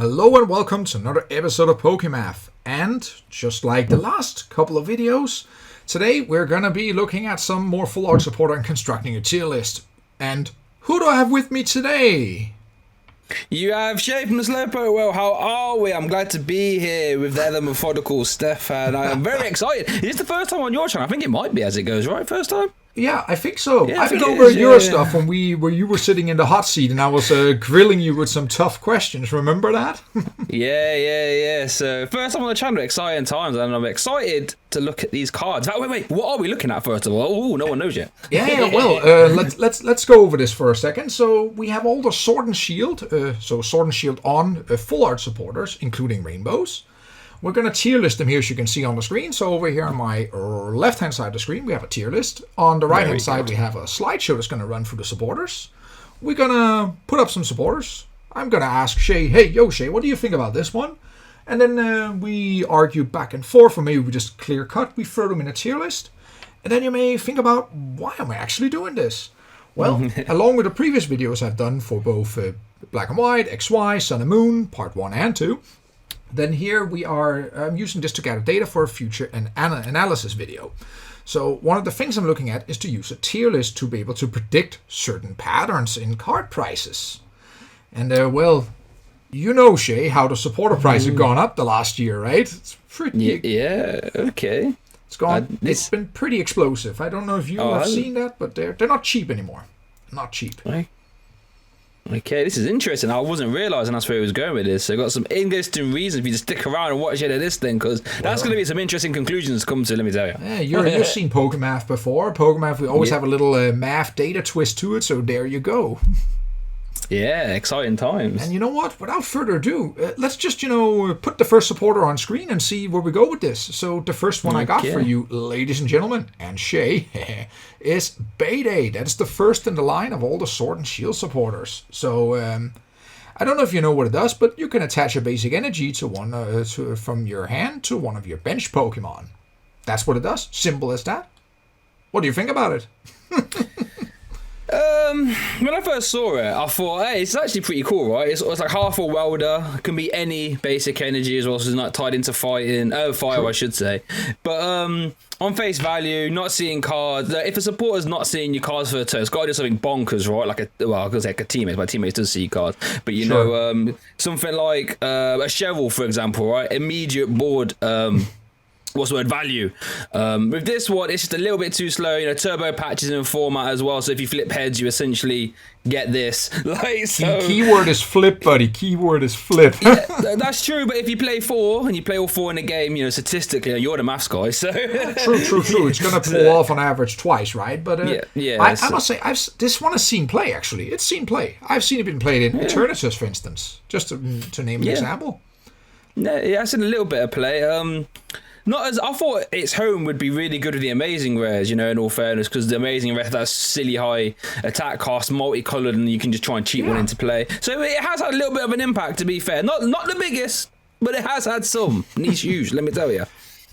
Hello and welcome to another episode of Pokémath. And just like the last couple of videos, today we're going to be looking at some more full art support and constructing a tier list. And who do I have with me today? You have Shay from the Slowpoke. Well, how are we? I'm glad to be here with the other methodical Stefan. I am very excited. Is this the first time on your channel? I think it might be as it goes, right? First time? Yeah, I think so. Yeah, I've been over your stuff when you were sitting in the hot seat and I was grilling you with some tough questions. Remember that? Yeah. So first time on the channel, exciting times, and I'm excited to look at these cards. Wait. What are we looking at first of all? Oh, no one knows yet. Well, let's go over this for a second. So we have all the Sword and Shield, Sword and Shield on full art supporters, including rainbows. We're going to tier list them here, as you can see on the screen. So over here on my left-hand side of the screen, we have a tier list. On the right-hand side, we have a slideshow that's going to run through the supporters. We're going to put up some supporters. I'm going to ask Shay, hey, Shay, what do you think about this one? And then we argue back and forth, or maybe we just clear cut. We throw them in a tier list. And then you may think about, why am I actually doing this? Well, along with the previous videos I've done for both Black and White, XY, Sun and Moon, part 1 and 2, then here we are using this to gather data for a future analysis video. So one of the things I'm looking at is to use a tier list to be able to predict certain patterns in card prices. And well, you know, Shay, how the supporter price have gone up the last year, right? It's pretty. Yeah. Okay. It's been pretty explosive. I don't know if you have seen that, but they're not cheap anymore. Not cheap. Right. Okay, this is interesting. I wasn't realising that's where he was going with this. So I've got some interesting reasons for you to stick around and watch this thing, because that's going to be some interesting conclusions to come to, let me tell you. Yeah, you've seen Pokémath before. Pokémath, we always have a little math data twist to it, so there you go. Yeah, exciting times. And you know what? Without further ado, let's just, put the first supporter on screen and see where we go with this. So the first one I got for you, ladies and gentlemen, and Shay, is Bayday. That's the first in the line of all the Sword and Shield supporters. So I don't know if you know what it does, but you can attach a basic energy to one from your hand to one of your bench Pokemon. That's what it does. Simple as that. What do you think about it? When I first saw it, I thought, hey, it's actually pretty cool, right? It's like half a welder, it can be any basic energy as well, so it's not tied into fire, I should say. But on face value, not seeing cards, if a supporter's not seeing your cards for a turn, it's got to do something bonkers, right? I was going to say like a teammate, my teammates does see cards, but know, something like a shovel, for example, right? Immediate board. What's the word? Value. With this one, it's just a little bit too slow. Turbo patches in format as well. So if you flip heads, you essentially get this. Keyword is flip, buddy. Keyword is flip. Yeah, that's true. But if you play 4 and you play all 4 in a game, statistically, you're the maths guy. So true. It's gonna pull off on average twice, right? But I must say, this one has seen play. Actually, it's seen play. I've seen it been played in Eternatus, for instance, just to name an example. Yeah, I've seen a little bit of play. Not as I thought its home would be really good with the amazing rares, in all fairness, because the amazing rare has silly high attack cost, multicolored, and you can just try and cheat one into play. So it has had a little bit of an impact, to be fair. Not the biggest, but it has had some. Niche huge, let me tell you.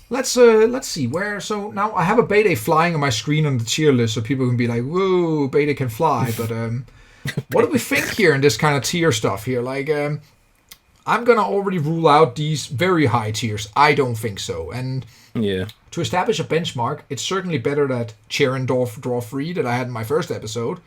Let's see where. So now I have a Bayday flying on my screen on the tier list, so people can be like, "Whoa, Bayday can fly!" But what do we think here in this kind of tier stuff here? I'm going to already rule out these very high tiers. I don't think so. And to establish a benchmark, it's certainly better that Cherendorf Draw Free that I had in my first episode.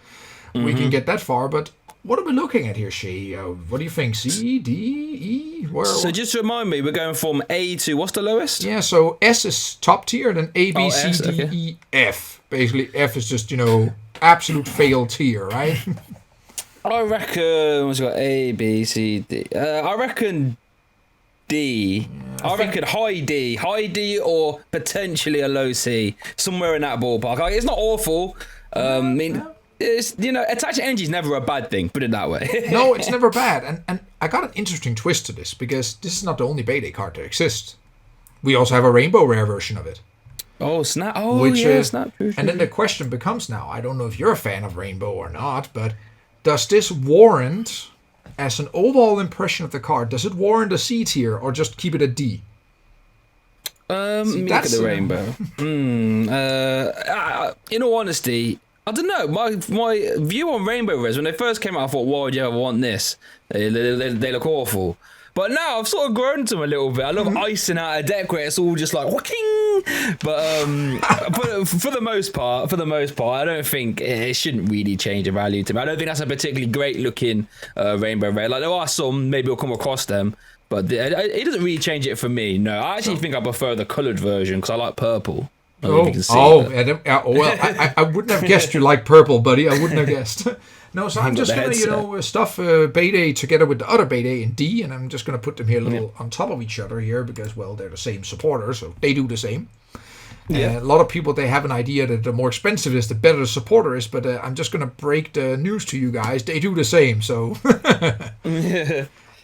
We can get that far. But what are we looking at here, Shay? What do you think? C, D, E? So just to remind me, we're going from A to what's the lowest? Yeah, so S is top tier, then A, B, C, D, E, F. Basically, F is just, absolute fail tier, right? I reckon, what's it got? A, B, C, D. I reckon D. Yeah, I reckon high D or potentially a low C. Somewhere in that ballpark. It's not awful. It's, attaching energy is never a bad thing, put it that way. No, it's never bad. And I got an interesting twist to this, because this is not the only Bayday card that exists. We also have a rainbow rare version of it. Oh, snap. Oh, yeah, snap. And then the question becomes now, I don't know if you're a fan of rainbow or not, but does this warrant, as an overall impression of the card, does it warrant a C tier or just keep it a D? Let me look at the rainbow. In all honesty, I don't know. My view on rainbow rares, when they first came out, I thought, why would you ever want this? They look awful. But now I've sort of grown to them a little bit. I love icing out a deck where it's all just like whacking. But for the most part, I don't think it shouldn't really change the value to me. I don't think that's a particularly great looking rainbow red. Like there are some, maybe I'll come across them, but it doesn't really change it for me. No, I actually think I prefer the coloured version because I like purple. I wouldn't have guessed you like purple, buddy. I wouldn't have guessed. No, so I'm just going to, stuff Bayday together with the other Bayday and D, and I'm just going to put them here a little on top of each other here because, well, they're the same supporters, so they do the same. A lot of people, they have an idea that the more expensive it is, the better the supporter is, but I'm just going to break the news to you guys. They do the same, so...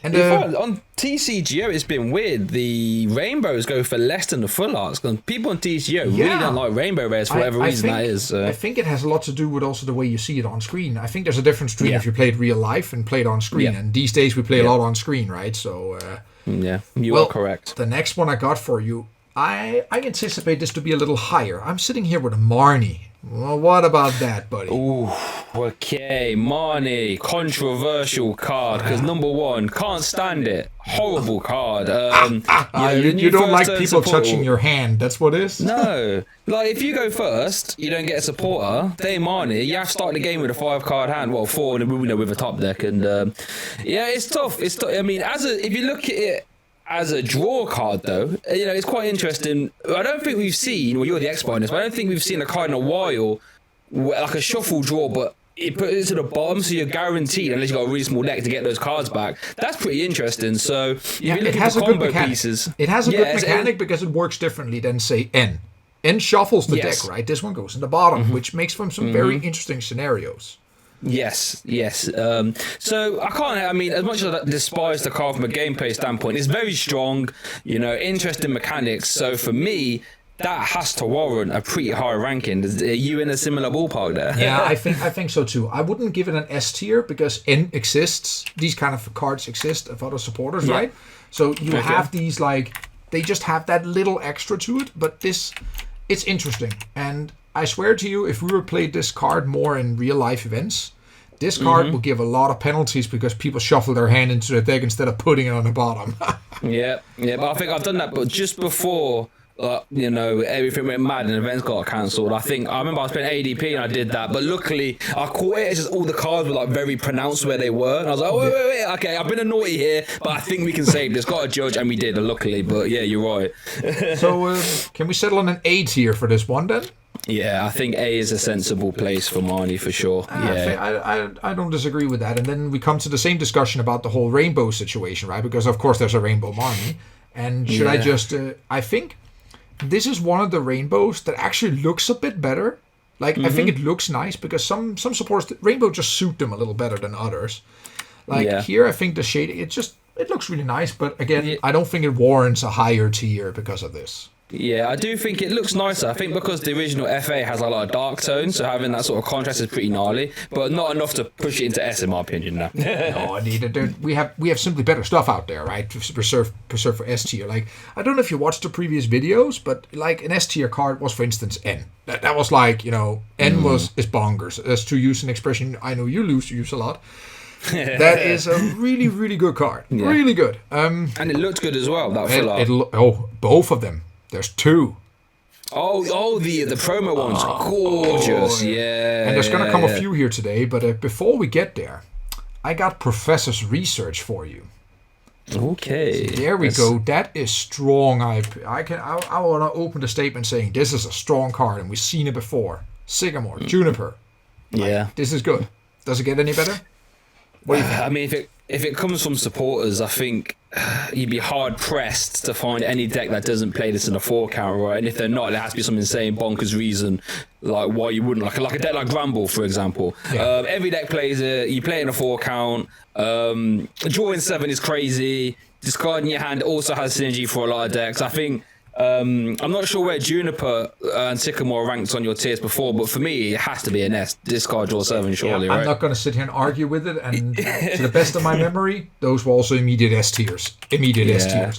And on TCGO, it's been weird. The rainbows go for less than the full arts. People on TCGO really don't like rainbow rares for whatever reason that is. I think it has a lot to do with also the way you see it on screen. I think there's a difference between if you played real life and played on screen. And these days we play a lot on screen, right? So you are correct. The next one I got for you, I anticipate this to be a little higher. I'm sitting here with a Marnie. Well, what about that, buddy? Ooh, okay, Marnie, controversial card, because number one, can't stand it. Horrible card. You don't like people touching your hand, that's what it is? No. Like, if you go first, you don't get a supporter. They Marnie, you have to start the game with a 5-card hand, well, 4 with a top deck, and it's tough. I mean, if you look at it, as a draw card, though, it's quite interesting. I don't think we've seen, well, you're the expert on this, but I don't think we've seen a card in a while, like a shuffle draw, but it puts it to the bottom, so you're guaranteed, unless you've got a really small deck, to get those cards back. That's pretty interesting. So, it has a good mechanic. It has a good mechanic because it works differently than, say, N. N shuffles the deck, right? This one goes in the bottom, which makes for some very interesting scenarios. Yes. So as much as I despise the card from a gameplay standpoint, it's very strong, interesting mechanics. So for me, that has to warrant a pretty high ranking. Are you in a similar ballpark there? Yeah, I think so too. I wouldn't give it an S tier because N exists. These kind of cards exist of other supporters, right? So you have these, they just have that little extra to it, but it's interesting. And I swear to you, if we were played this card more in real life events, this card will give a lot of penalties because people shuffle their hand into the deck instead of putting it on the bottom. But I think I've done that, but just before everything went mad and events got cancelled. I remember I was playing ADP and I did that, but luckily I caught it. It's just all the cards were very pronounced where they were, and I was like, wait, okay, I've been a naughty here, but I think we can save this. Got a judge, and we did, luckily. But yeah, you're right. So can we settle on an A tier for this one then? Yeah, I think A is a sensible place for Marnie for sure. I don't disagree with that. And then we come to the same discussion about the whole rainbow situation, right? Because of course there's a rainbow Marnie, and should I just? I think this is one of the rainbows that actually looks a bit better. I think it looks nice because some supporters, rainbow just suit them a little better than others. Here, I think the shading, it looks really nice, but again, I don't think it warrants a higher tier because of this. Yeah, I do think it looks nicer. I think because the original FA has a lot of dark tones, so having that sort of contrast is pretty gnarly, but not enough to push it into S, in my opinion. No, indeed. We have simply better stuff out there, right? To preserve for S tier. I don't know if you watched the previous videos, but an S tier card was, for instance, N. That was N is bonkers. That's to use an expression I know you use a lot. That is a really, really good card. Yeah. Really good. And it looked good as well. Both of them. There's 2. The promo ones are gorgeous. Yeah. And there's going to come a few here today, but before we get there, I got Professor's research for you. Okay. So there we go. That is strong. I want to open the statement saying this is a strong card, and we've seen it before. Sycamore, Juniper. This is good. Does it get any better? What do you think? I mean, if it comes from supporters, I think you'd be hard pressed to find any deck that doesn't play this in a 4 count, right? And if they're not, there has to be some insane bonkers reason why you wouldn't, like a deck like Gramble, for example. Every deck plays it. You play it in a 4 count. Drawing 7 is crazy. Discarding your hand also has synergy for a lot of decks. I think I'm not sure where Juniper and Sycamore ranked on your tiers before, but for me, it has to be an S. Discard, draw 7, surely, right? I'm not going to sit here and argue with it, and to the best of my memory, those were also immediate S tiers. S tiers.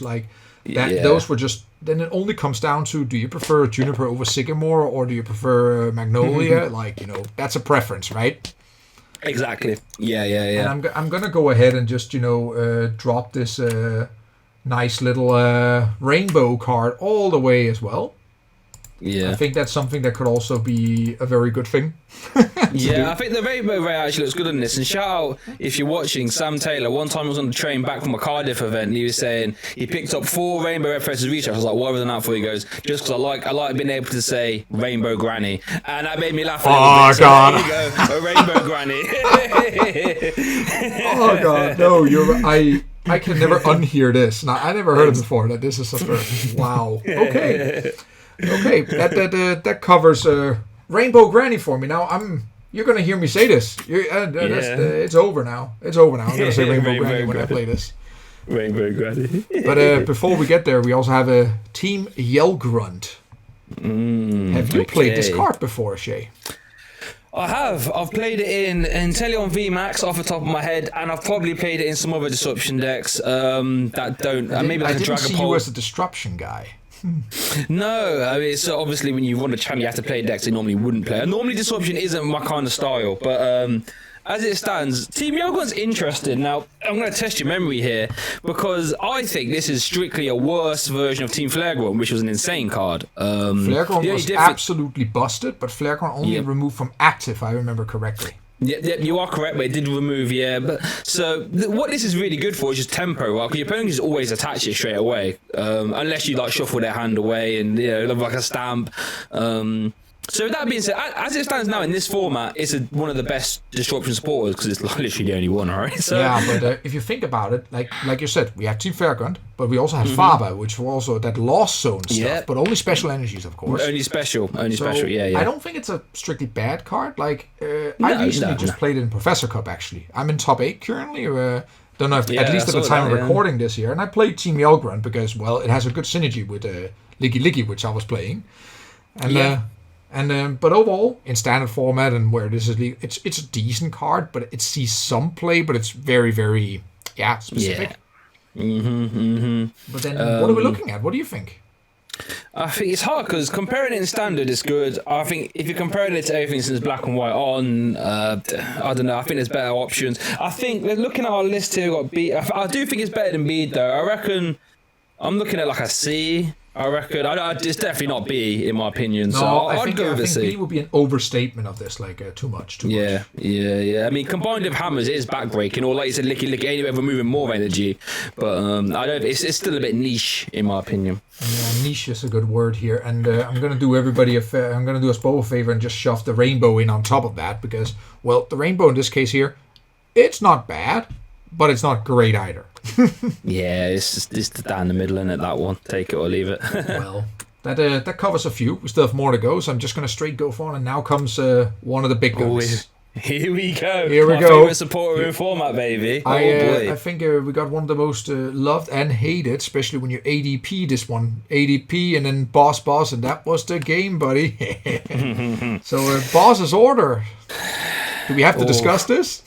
Those were just... Then it only comes down to, do you prefer Juniper over Sycamore, or do you prefer Magnolia? That's a preference, right? Exactly. Yeah. And I'm gonna go ahead and just drop this nice little rainbow card all the way as well. Yeah. I think that's something that could also be a very good thing. I think the rainbow ray actually looks good on this. And shout out, if you're watching, Sam Taylor. One time I was on the train back from a Cardiff event, and he was saying he picked up 4 rainbow red versus research. I was like, what was that for? He goes, just because I like being able to say rainbow granny, and that made me laugh. Oh God! So there you go, a rainbow granny. Oh God! No, I can never unhear this. Now, I never heard it before. That this is such a wow. Okay, that covers Rainbow Granny for me. Now you're gonna hear me say this. It's over now. It's over now. I'm gonna say Rainbow Granny when I play this. Rainbow Granny. But before we get there, we also have a Team Yell Grunt. Have you played this card before, Shay? I have. I've played it in Inteleon VMAX off the top of my head, and I've probably played it in some other disruption decks that don't. Maybe like I a didn't see Dragapult. you as a disruption guy. No, I mean, so obviously when you run a channel, you have to play decks you normally wouldn't play. And normally disruption isn't my kind of style, but as it stands, Team Yogun's interesting. Now, I'm going to test your memory here, because I think this is strictly a worse version of Team Flaregron, which was an insane card. Flaregron was absolutely busted, but Flaregron only removed from active, if I remember correctly. Yeah, you are correct, but it did remove, but so what this is really good for is just tempo, right? Because your opponent can just always attach it straight away, unless you like shuffle their hand away and like a stamp. So with that being said, as it stands now in this format, it's one of the best disruption supporters because it's literally the only one, right? So, yeah, but if you think about it, like you said, we have Team Fairground, but we also have Faba, which was also that Lost Zone stuff, but only special energies, of course. Only special, yeah. I don't think it's a strictly bad card. I recently just played it in Professor Cup, actually. I'm in top 8 currently. Don't know if, at least at the time of recording this year. And I played Team Yelgrunt because, well, it has a good synergy with Licky Licky, which I was playing. And but overall, in standard format and where this is, it's a decent card, but it sees some play, but it's very, very specific. But then, what are we looking at? What do you think? I think it's hard because comparing it in standard is good. I think if you're comparing it to everything since Black and White on, I don't know. I think there's better options. I think looking at our list here, we've got B. I do think it's better than B though. I reckon I'm looking at like a C. I reckon it's definitely not B in my opinion. So I think B would be an overstatement of this, too much. Yeah. I mean, combined with hammers, it is backbreaking, or like you said, licky anyway, removing more energy. But I don't. It's still a bit niche in my opinion. Yeah, niche is a good word here, and I'm gonna do everybody I'm gonna do us both a favor and just shove the rainbow in on top of that because, well, the rainbow in this case here, it's not bad, but it's not great either. Yeah, it's down the middle, isn't it, that one? Take it or leave it. Well, that covers a few. We still have more to go, so I'm just going to straight go for it. And now comes one of the big guns. Here we go. My favorite supporter in format, baby. I think we got one of the most loved and hated, especially when you ADP this one. ADP and then boss, and that was the game, buddy. So, boss's order. Do we have to discuss this?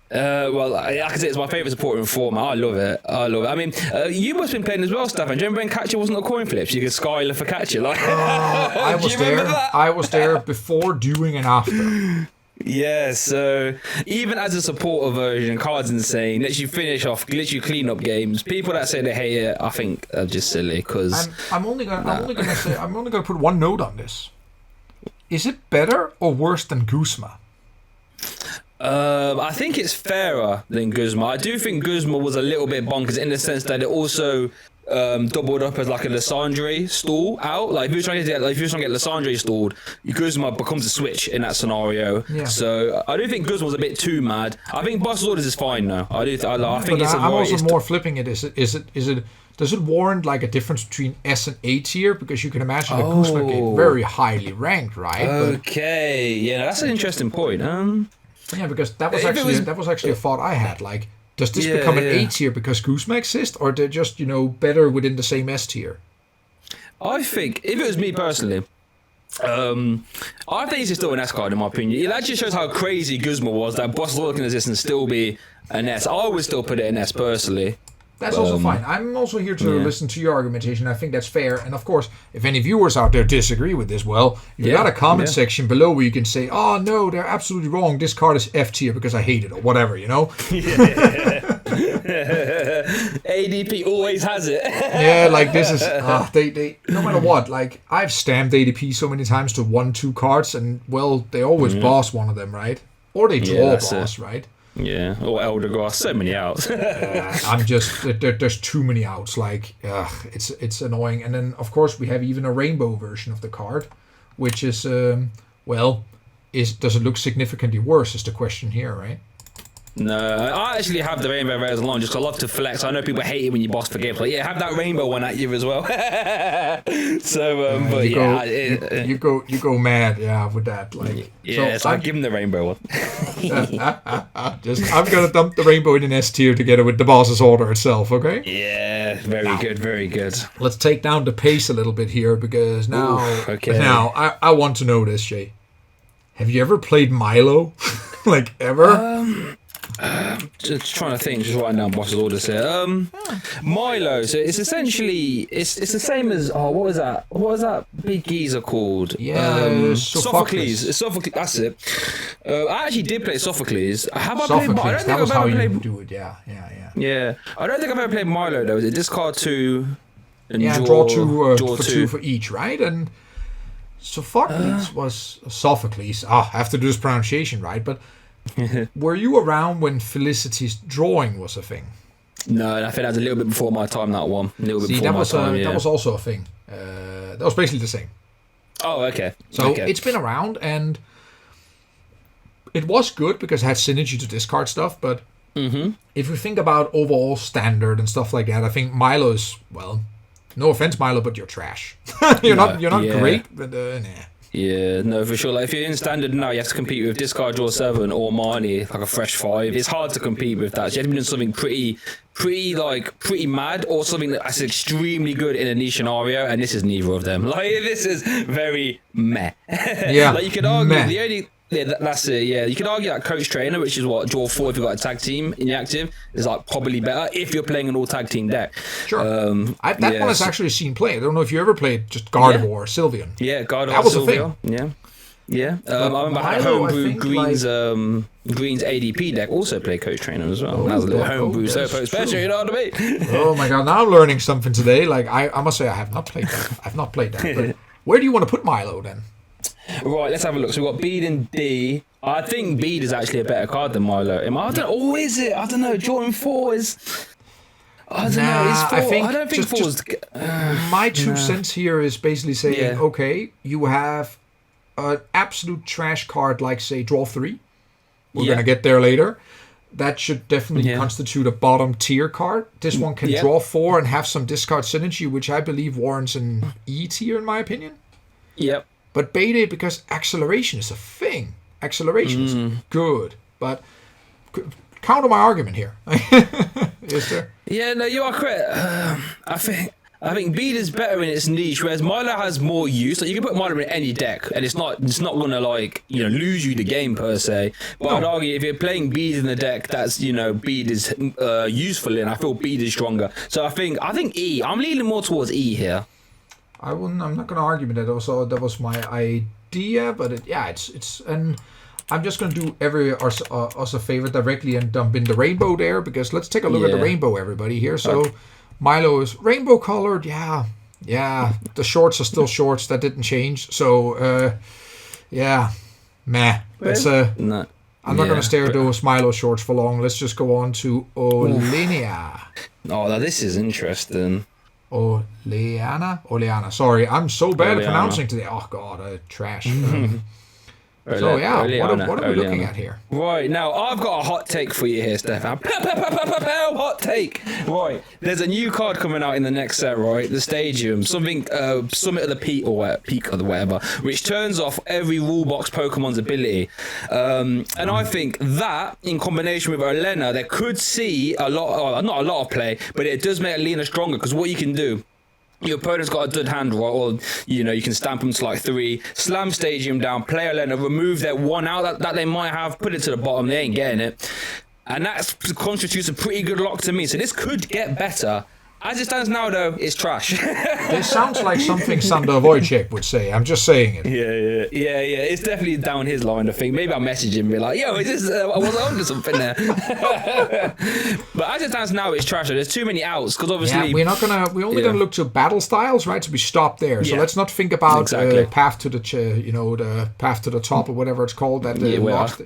Well, I can say it's my favourite supporter in format. I love it. I mean, you must have been playing as well, Stefan. Do you remember when Catcher wasn't a coin flip? So you could Skylar for Catcher. I was there. I was there before, during, and after. Yeah, so even as a supporter version, card's insane. Lets you finish off, lets you clean up games. People that say they hate it, I think are just silly. Because I'm only gonna put one note on this. Is it better or worse than Guzma? I think it's fairer than Guzma. I do think Guzma was a little bit bonkers in the sense that it also doubled up as like a Lysandre stall out. Like if you're trying to get Lysandre stalled, Guzma becomes a switch in that scenario. Yeah. So I do think Guzma was a bit too mad. I think Boss Orders is fine now. I think it's. I'm also more flipping it. Is it? Does it warrant like a difference between S and A tier? Because you can imagine that Guzma get very highly ranked, right? Okay, yeah, that's an interesting point. Yeah, because that was actually a thought I had. Like, does this become an A tier because Guzma exists, or they're just better within the same S tier? I think if it was me personally, I think it's still an S card in my opinion. That just shows how crazy Guzma was. That Boss Lord can exist and still be an S. I would still put it in S personally. That's also fine. I'm also here to listen to your argumentation. I think that's fair. And of course, if any viewers out there disagree with this, well, you've got a comment section below where you can say, oh, no, they're absolutely wrong. This card is F tier because I hate it or whatever, you know? ADP always has it. Yeah, like this is, they no matter what, like I've stamped ADP so many times to 1-2 cards and, well, they always boss one of them, right? Or they draw boss, right? Yeah, or Elder Grass, so many outs. I'm just there's too many outs. Like, it's annoying. And then of course we have even a rainbow version of the card, which is does it look significantly worse? Is the question here, right? No, I actually have the rainbow red as long just 'cause I love to flex. I know people hate it when you boss for games, but have that rainbow one at you as well. So, but you go mad, with that. Like, so I give him the rainbow one. I'm gonna dump the rainbow in an S tier together with the boss's order itself. Okay. Yeah, very good, very good. Let's take down the pace a little bit here because now, I want to know this, Jay. Have you ever played Milo? Like ever? Just trying to think, just writing down boss's orders here. Milo, so it's essentially it's the same as what was that big geezer called? Sophocles. It's Sophocles, that's it. I actually did play Sophocles. Have I played Milo? That was how you do it, yeah. I don't think I've ever played Milo though. Is it discard 2 and draw 2 for 2 for each, right? And Sophocles was Sophocles. I have to do this pronunciation right, but were you around when Felicity's drawing was a thing? No, I think that was a little bit before my time. That one, a little bit before my time. That was also a thing. That was basically the same. Oh, okay. So it's been around, and it was good because it had synergy to discard stuff. But if you think about overall standard and stuff like that, I think Milo is, well, no offense, Milo, but you're trash. You're not great, but nah. Yeah, no, for sure. Like if you're in standard now, you have to compete with discard draw 7 or Marnie, like a fresh 5. It's hard to compete with that. So you have to be doing something pretty mad, or something that's extremely good in a niche scenario, and this is neither of them. Like this is very meh. Yeah, like you could argue the only. Yeah, that's it. Yeah, you could argue that coach trainer, which is what draw 4 if you've got a tag team in the active, is like probably better if you're playing an all tag team deck. Sure. That one has actually seen play. I don't know if you ever played just Gardevoir or Sylveon. Yeah, Gardevoir. That was Sylveon. a thing. Yeah. I remember I had homebrew Green's ADP deck also played coach trainer as well. That was a little homebrew special, you know what I mean? Oh my god! Now I'm learning something today. Like I must say I have not played that. I've not played that. But where do you want to put Milo then? Right, let's have a look. So we've got Bede and D. I think Bede is actually a better card than Milo. Is it? I don't know. Jordan 4 is... I don't know. I don't think 4 is... my 2 cents here is basically saying, okay, you have an absolute trash card like, say, draw 3. We're going to get there later. That should definitely constitute a bottom tier card. This one can draw 4 and have some discard synergy, which I believe warrants an E tier in my opinion. Yep. But Bayday, because acceleration is a thing. Acceleration is good. But counter my argument here. Is there? Yeah, no, you are correct. I think Bede is better in its niche, whereas Milo has more use. Like you can put Milo in any deck, and it's not gonna lose you the game per se. But I'd argue if you're playing Bede in the deck, that's Bede is useful in. I feel Bede is stronger. So I think E. I'm leaning more towards E here. I'm not going to argue with that. Also, that was my idea, but it's and I'm just going to do us a favor directly and dump in the rainbow there, because let's take a look at the rainbow, everybody here. So Milo is rainbow colored. Yeah. The shorts are still shorts. That didn't change. So meh. It's I'm not going to stare at those Milo shorts for long. Let's just go on to Olenia. Oh, now this is interesting. Oleana. Sorry, I'm so bad at pronouncing today. Oh god, trash. So yeah, what are we looking at here? Right, now I've got a hot take for you here, Stefan. Hot take. Right, there's a new card coming out in the next set, right? The Stadium, something Summit of the Peak or whatever, which turns off every rule box Pokemon's ability. And I think that in combination with Elena, they could see not a lot of play, but it does make Elena stronger, because what you can do, your opponent's got a dud hand, right? Or you can stamp them to like 3, slam Stadium down, play Elena, remove their 1 out that they might have, put it to the bottom, they ain't getting it. And that constitutes a pretty good lock to me. So this could get better. As it stands now, though, it's trash. This sounds like something Sander Wojciech would say. I'm just saying it. Yeah. It's definitely down his line, I think. Maybe I'll message him and be like, yo, is this, I was on to something there. But as it stands now, it's trash. There's too many outs, because obviously... Yeah, we're only gonna look to battle styles, right? So we stop there. So let's not think about path to the, the path to the top or whatever it's called. That lost.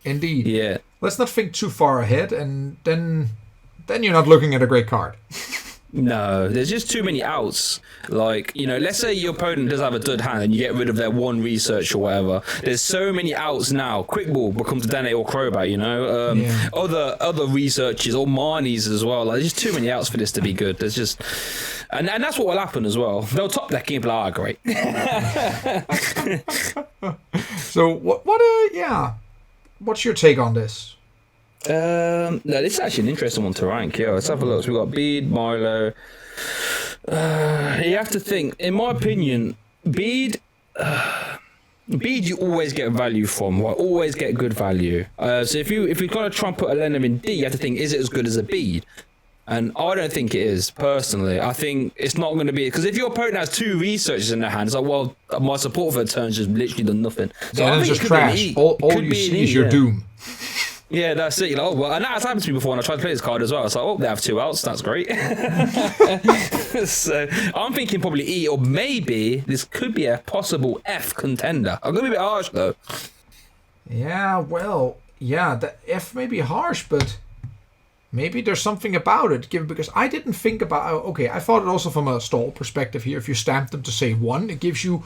Indeed. Yeah. Let's not think too far ahead, and then you're not looking at a great card. No, there's just too many outs. Like, let's say your opponent does have a dud hand and you get rid of their one research or whatever. There's so many outs now. Quick Ball becomes Dene or Crobat, Other researches or Marnies as well. Like, there's just too many outs for this to be good. There's just... And that's what will happen as well. They'll top deck and be like, great. So, what's your take on this? No, this is actually an interesting one to rank. Yeah, let's have a look. So we've got Bede, Milo. You have to think. In my opinion, Bede you always get value from. Right? Always get good value. So if you're gonna try and put a Lena in D, you have to think: is it as good as a Bede? And I don't think it is, personally. I think it's not going to be... Because if your opponent has 2 researchers in their hand, it's like, well, my support for the turn's just literally done nothing. So I think it's just trash. All you see is your doom. Yeah, that's it. You're like, oh, well, and that's happened to me before when I tried to play this card as well. It's like, oh, they have 2 outs. That's great. So I'm thinking probably E, or maybe this could be a possible F contender. I'm going to be a bit harsh, though. Yeah, well, the F may be harsh, but... maybe there's something about it, because I didn't think about... Okay, I thought it also from a stall perspective here. If you stamp them to say 1, it gives you...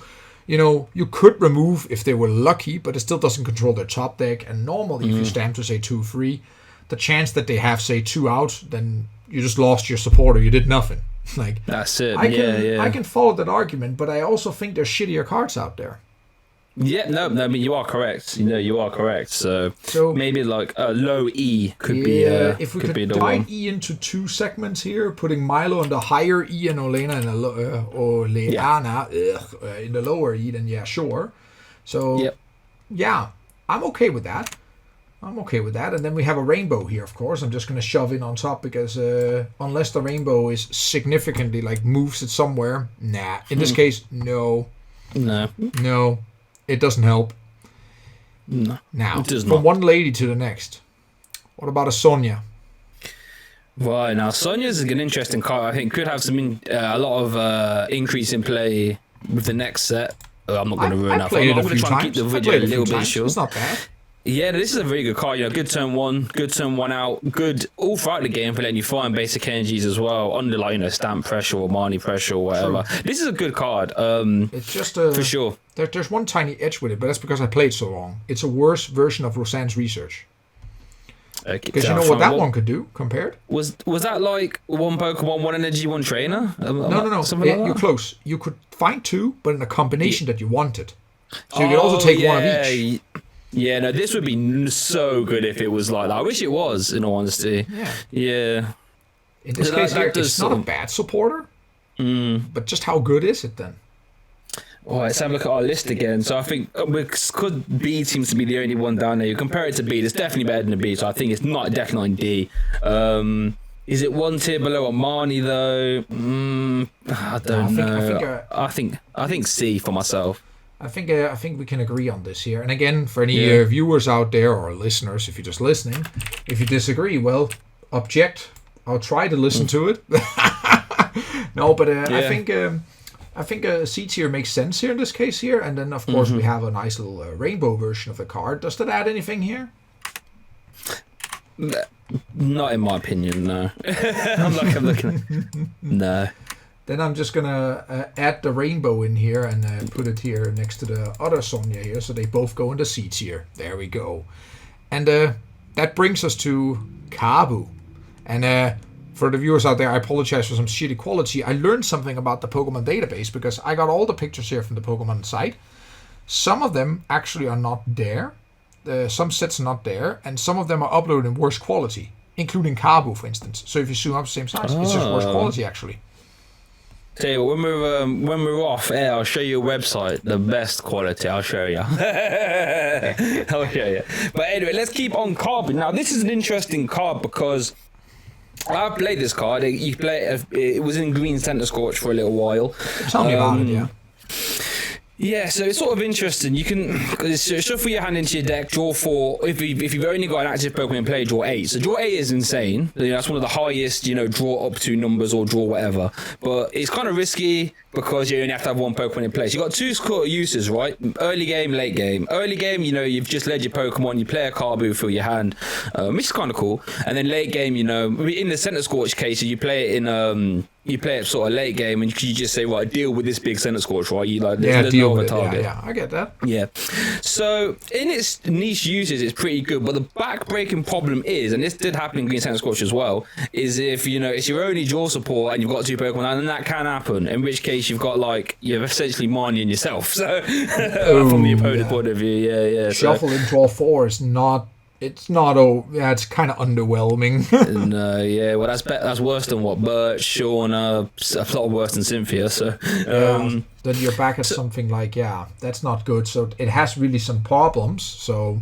you could remove if they were lucky, but it still doesn't control their top deck. And normally, if you stamp to say 2, 3, the chance that they have, say, 2 out, then you just lost your supporter. You did nothing. Like, that's it. I can follow that argument, but I also think there's shittier cards out there. Yeah, no, I mean, you are correct. You are correct. So maybe like a low E could be. If we could divide E into 2 segments here, putting Milo in the higher E and Olena in the in the lower E, then sure. So I'm okay with that. And then we have a rainbow here, of course. I'm just going to shove in on top because unless the rainbow is significantly moves it somewhere, nah. In this case, no. It doesn't help. No. Now, from one lady to the next. What about a Sonya? Right, now Sonya's an interesting card. I think could have a lot of increase in play with the next set. I'm not going to ruin that. I'm going to try and keep the video a little bit short. It's not bad. Yeah, this is a very good card. Good turn 1, good turn 1 out, good all throughout the game for letting you find basic energies as well, under stamp pressure or Marnie pressure or whatever. True. This is a good card. It's just for sure. There's one tiny edge with it, but that's because I played so long. It's a worse version of Roseanne's research. Because you know what that one could do compared? Was that like 1 Pokemon, 1 energy, 1 trainer? No. You're close. You could find 2, but in a combination that you wanted. So you could also take 1 of each. Yeah, no, this would be so good if it was like that. I wish it was, in all honesty. Yeah. In this case here, it's not a bad supporter, but just how good is it then? All right, let's have a look at our list again. So I think B seems to be the only one down there. You compare it to B, it's definitely better than B, so I think it's not definitely in D. Is it 1 tier below a Marnie though? I don't know. I think C for myself. I think we can agree on this here. And again, for any viewers out there or listeners, if you're just listening, if you disagree, well, object. I'll try to listen to it. No, but I think a C tier makes sense here in this case here. And then of course we have a nice little rainbow version of the card. Does that add anything here? Not in my opinion, no. I'm looking. No. Then I'm just going to add the rainbow in here and put it here next to the other Sonya here. So they both go in the C tier. There we go. And that brings us to Kabu. And for the viewers out there, I apologize for some shitty quality. I learned something about the Pokemon database because I got all the pictures here from the Pokemon site. Some of them actually are not there. Some sets are not there. And some of them are uploaded in worse quality, including Kabu, for instance. So if you zoom up the same size, it's just worse quality actually. Tell you what, when we're off air, I'll show you a website, the best quality. I'll show you. I'll show you. But anyway, let's keep on card. Now, this is an interesting card because I played this card. You play it was in green center scorch for a little while. Tell me about it, yeah. Yeah, so it's sort of interesting. You can shuffle your hand into your deck, draw 4. If you've only got an active Pokemon in play, draw 8. So draw 8 is insane. You know, that's one of the highest, draw up to numbers or draw whatever. But it's kind of risky because you only have to have one Pokemon in play. So you've got 2 sort of uses, right? Early game, late game. Early game, you've just led your Pokemon, you play a Carbu through your hand, which is kind of cool. And then late game, in the Center Scorch case, you play it in you play it sort of late game, and you just say, right, deal with this big Center Scorch, right? There's deal no with other target. Yeah, I get that. Yeah. So in its niche uses, it's pretty good, but the back-breaking problem is, and this did happen in Green Center Scorch as well, is if it's your only draw support and you've got 2 Pokemon, and then that can happen. In which case you've got you're essentially mining yourself. So from the opponent's point of view, yeah. Shuffle and draw 4 is not. It's not. It's kind of underwhelming. No, yeah. Well, that's worse than what Birch, Shauna, a lot worse than Cynthia. So then you're back at something that's not good. So it has really some problems. So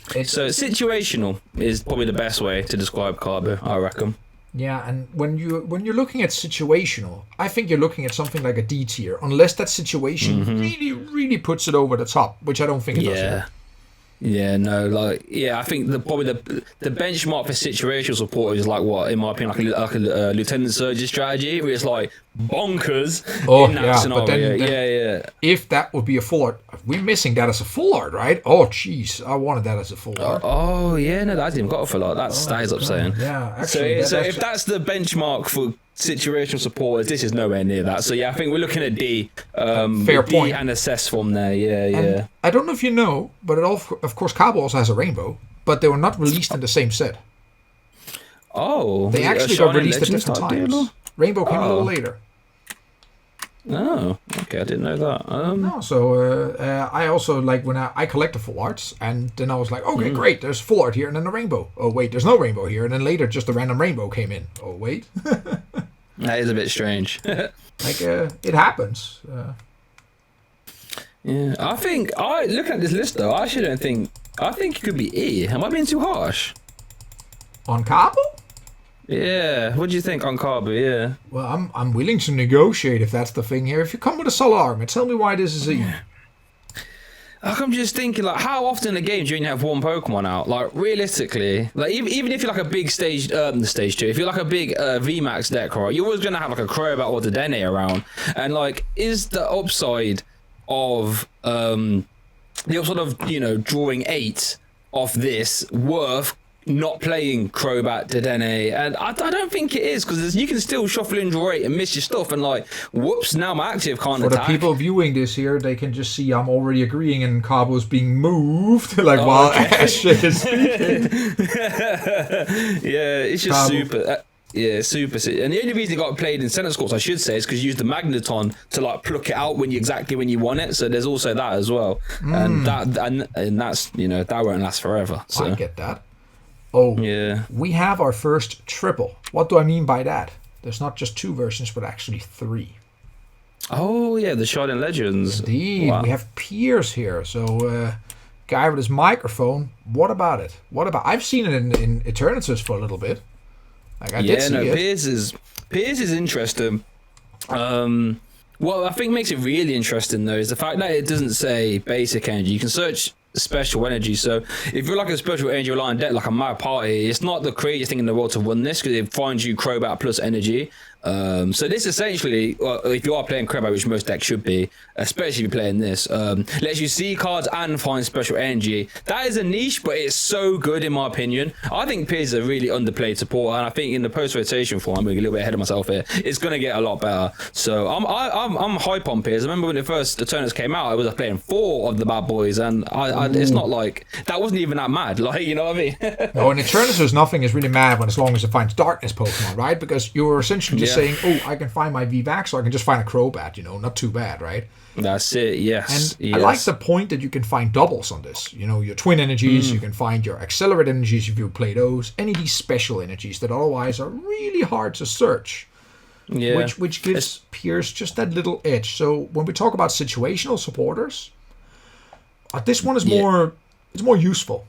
situational is probably the best way to describe Carbu, I reckon. Yeah, and when you're looking at situational, I think you're looking at something like a D tier, unless that situation really, really puts it over the top, which I don't think it does. Yeah. Yeah, no, I think the benchmark for situational support is what, in my opinion, like a Lieutenant Surge's strategy, where it's bonkers in that scenario. But then if that would be a full art, we're missing that as a full art, right? Oh, jeez, I wanted that as a full art. Oh, yeah, no, that hasn't even got a full art. That is upsetting. Yeah, actually. So if that's the benchmark for situational support, this is nowhere near that. So I think we're looking at D. Fair D point. And assess from there. Yeah. And I don't know if you know, but of course, Cabo also has a rainbow, but they were not released in the same set. Oh, they actually got released at different times. Deal? Rainbow came a little later. Oh, okay, I didn't know that. No, so I also when I collect the full arts, and then I was like, okay, great, there's full art here, and then a rainbow. Oh wait, there's no rainbow here, and then later just a random rainbow came in. Oh wait, that is a bit strange. It happens. Yeah, I think looking at this list though, I think it could be E. Am I being too harsh? On Cabo? Yeah, what do you think on Carbu? Yeah. Well, I'm willing to negotiate if that's the thing here. If you come with a solid argument, tell me why this is E. I'm just thinking, how often in a game do you only have one Pokemon out? Realistically, even if you're a big stage 2, if you're a big VMAX deck, right, you're always gonna have a Crobat or Dedenne around, and is the upside of drawing 8 off this worth not playing Crobat, Dedenne? And I don't think it is, because you can still shuffle in draw 8 and miss your stuff, and whoops, now my active can't attack. For the people viewing this here, they can just see I'm already agreeing and Cabo's being moved while Ash is speaking. Yeah, it's just Cabo. Super. Yeah, super. And the only reason it got played in Center Scorch, I should say, is because you use the Magneton to pluck it out when you want it. So there's also that as well, and that's that won't last forever. So. I get that. Oh, yeah. We have our first triple. What do I mean by that? There's not just 2 versions, but actually 3. Oh, yeah, the Shining Legends. Indeed. Wow. We have Piers here. So, guy with his microphone. What about it? I've seen it in Eternatus for a little bit. I did see it. Piers is interesting. What I think makes it really interesting, though, is the fact that it doesn't say basic energy. You can search special energy. So if you're a special energy reliant deck like a Mad Party, it's not the craziest thing in the world to run this, because it finds you Crobat plus energy. So this essentially, if you are playing Crobat, which most decks should be, especially if you're playing this, lets you see cards and find special energy. That is a niche, but it's so good in my opinion. I think Piers is a really underplayed support, and I think in the post-rotation form, I'm going a little bit ahead of myself here, it's going to get a lot better. So I'm hype on Piers. I remember when the tournaments came out, I was playing 4 of the bad boys, and it's not that wasn't even that mad, you know what I mean? No, in Eternatus, nothing is really mad as long as it finds darkness Pokemon, right? Because you're essentially just saying, I can find my VVAX, so I can just find a Crobat, not too bad, right? That's it, yes. And I like the point that you can find doubles on this. Your twin energies, you can find your accelerate energies if you play those, any of these special energies that otherwise are really hard to search. Yeah. Which gives Pierce just that little edge. So when we talk about situational supporters, this one is more useful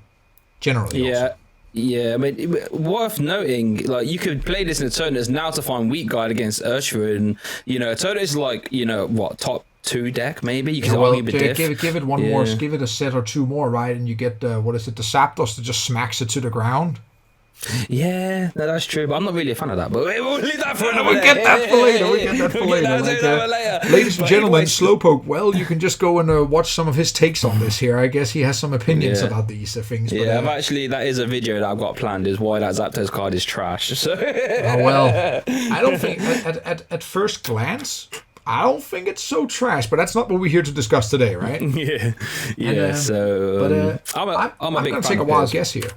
generally. Yeah. Also. Yeah, I mean, worth noting, like, you could play this in a tournament now to find weak guide against Urshifu, and, you know, a tournament is like, you know, what, top 2 deck, maybe? You can argue a diff. Give it one more, give it a set or 2 more, right? And you get, the Zapdos that just smacks it to the ground. Yeah, no, that's true, but I'm not really a fan of that. But we'll leave that for another We'll get that for later. Ladies and gentlemen, Slowpoke, well, you can just go and watch some of his takes on this here. I guess he has some opinions about these things. But, I've actually, that is a video that I've got planned, is why that Zapdos card is trash. So. Oh, well, I don't think, at first glance, I don't think it's so trash, but that's not what we're here to discuss today, right? Yeah. So, I'm going to take a wild guess here.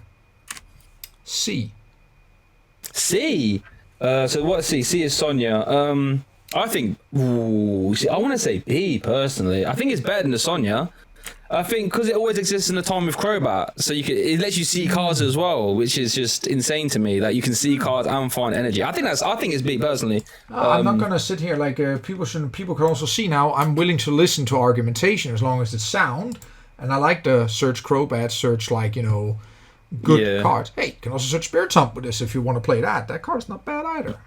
C. So what C? C is Sonya. I think. I want to say B personally. I think it's better than the Sonya. I think because it always exists in the time with Crobat, so it lets you see cards as well, which is just insane to me. Like, you can see cards and find energy. I think it's B personally. I'm not gonna sit here like people can also see now. I'm willing to listen to argumentation as long as it's sound, and I like to search Crobat, search good cards. Hey, you can also search Spirit Thump with this if you want to play that. That card's not bad either.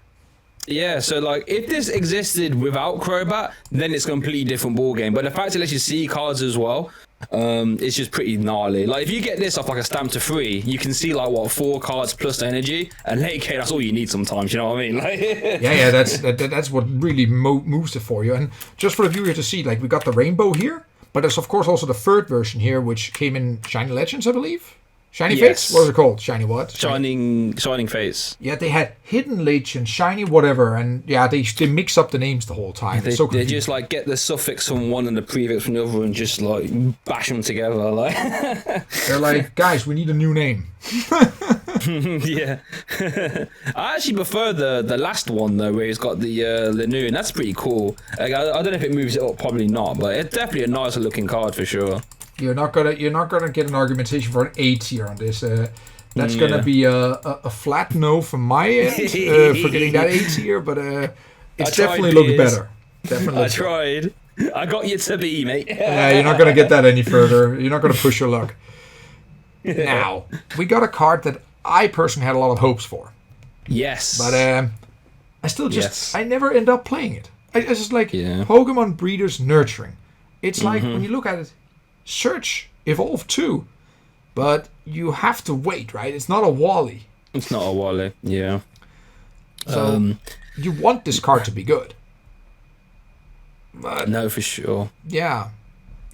Yeah, so like if this existed without Crobat, then it's a completely different ball game. But the fact it lets you see cards as well, it's just pretty gnarly. Like, if you get this off like a stamp to 3, you can see like 4 cards plus the energy, and late game, that's all you need sometimes. You know what I mean? Like, yeah, that's what really moves it for you. And just for the viewer to see, like, we got the rainbow here, but there's of course also the third version here, which came in Shiny Legends, I believe. Shiny Fates? What was it called? Shiny what? Shining Fates. Yeah, they had Hidden Legend, Shiny whatever, and they mix up the names the whole time. They just like get the suffix from one and the prefix from the other and just like bash them together. Like they're like, guys, we need a new name. Yeah. I actually prefer the last one though, where he's got the new, and that's pretty cool. Like, I don't know if it moves it up, probably not, but it's definitely a nicer looking card for sure. You're not gonna get an argumentation for an A tier on this. That's gonna be a flat no from my end for getting that A tier, but it's definitely looked better. I tried. I got you to B, mate. Yeah, you're not gonna get that any further. You're not gonna push your luck. Now we got a card that I personally had a lot of hopes for. Yes, but I still I never end up playing it. It's just like Pokemon Breeders Nurturing. It's like when you look at it. Search Evolve 2, but you have to wait, right? It's not a Wally. It's not a Wally, yeah. So you want this card to be good. But, no, for sure. Yeah.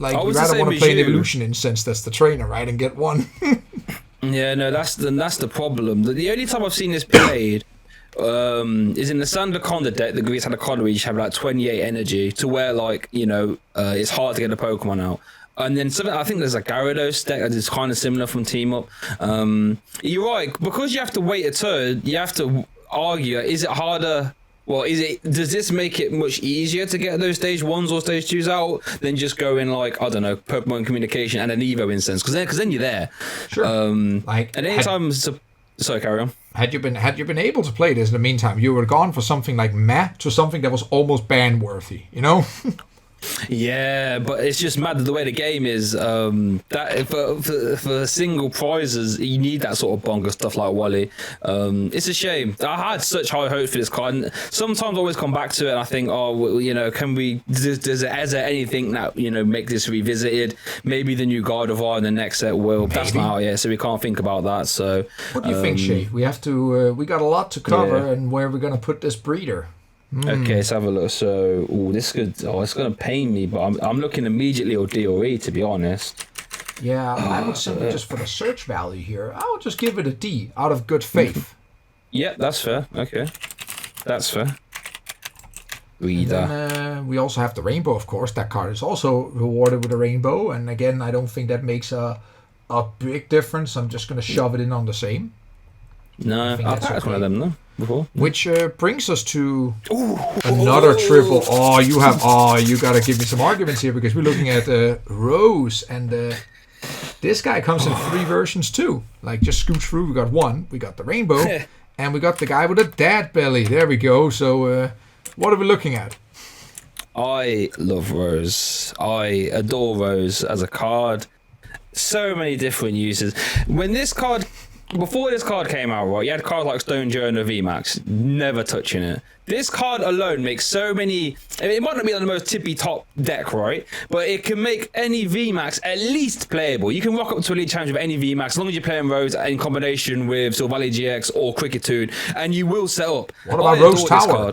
Like, you rather want to play an Evolution Incense that's the trainer, right? And get one. Yeah, no, that's the problem. The only time I've seen this played is in the Standard Conda deck. The Greece had a card where you have like 28 energy to where, like, you know, it's hard to get a Pokemon out. And then something, I think there's a Gyarados deck that is kind of similar from Team Up. You're right, because you have to wait a turn, you have to argue, is it harder? Well, does this make it much easier to get those stage 1s or stage 2s out than just going like, I don't know, Pokemon Communication and an Evo instance? Because then you're there. Sure. Like, and anytime... Sorry, carry on. Had you been able to play this in the meantime, you would have gone for something like meh to something that was almost ban-worthy, you know? Yeah, but it's just mad the way the game is. That for single prizes, you need that sort of bonker stuff like Wally. It's a shame. I had such high hopes for this card. And sometimes I always come back to it and I think, oh, you know, is there anything that, you know, make this revisited? Maybe the new God of War in the next set will. Maybe. That's not out yet, so we can't think about that. So, what do you think, Shay? We have to. We got a lot to cover, and where are we going to put this breeder? Okay, let's have a look. So, it's going to pain me, but I'm looking immediately at D or E, to be honest. Yeah, I would simply just for the search value here, I would just give it a D out of good faith. Yeah, that's fair. Okay, that's fair. Then, we also have the rainbow, of course. That card is also rewarded with a rainbow, and again, I don't think that makes a big difference. I'm just going to shove it in on the same. No, I've packed one of them though before. Which brings us to another triple. You gotta give me some arguments here because we're looking at Rose, and this guy comes in 3 versions too. Like, just scooch through. We got one. We got the rainbow, and we got the guy with a dad belly. There we go. So What are we looking at? I love Rose. I adore Rose as a card. So many different uses. Before this card came out, right, you had cards like Stone Journal VMAX, never touching it. This card alone makes so many. It might not be on the most tippy top deck, right? But it can make any VMAX at least playable. You can rock up to Elite Challenge with any VMAX as long as you're playing Rose in combination with Valley GX or Cricketune, and you will set up. What about Rose Tower?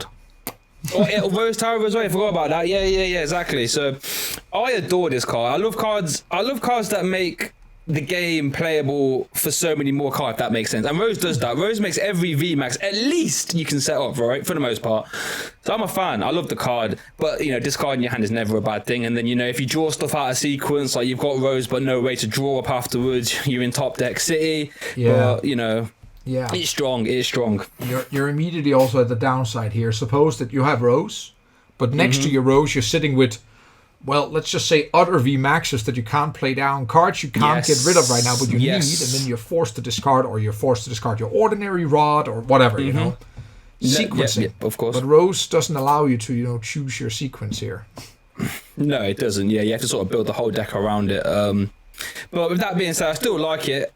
Oh, yeah, Rose Tower as well. I forgot about that. Yeah, exactly. So, I adore this card. I love cards that make the game playable for so many more cards. If that makes sense. And Rose does that. Rose makes every VMAX at least you can set up, right, for the most part. So I'm a fan. I love the card, but discarding your hand is never a bad thing. And then if you draw stuff out of sequence, like you've got Rose but no way to draw up afterwards, you're in top deck city. Yeah. But, yeah, it's strong. It's strong. You're immediately also at the downside here. Suppose that you have Rose, but next to your Rose, you're sitting with, well, let's just say other VMAXs that you can't play down, cards you can't get rid of right now, but you need, and then you're forced to discard, or you're forced to discard your ordinary rod or whatever, sequencing. Yeah, of course. But Rose doesn't allow you to, choose your sequence here. No, it doesn't. Yeah, you have to sort of build the whole deck around it. But with that being said, I still like it.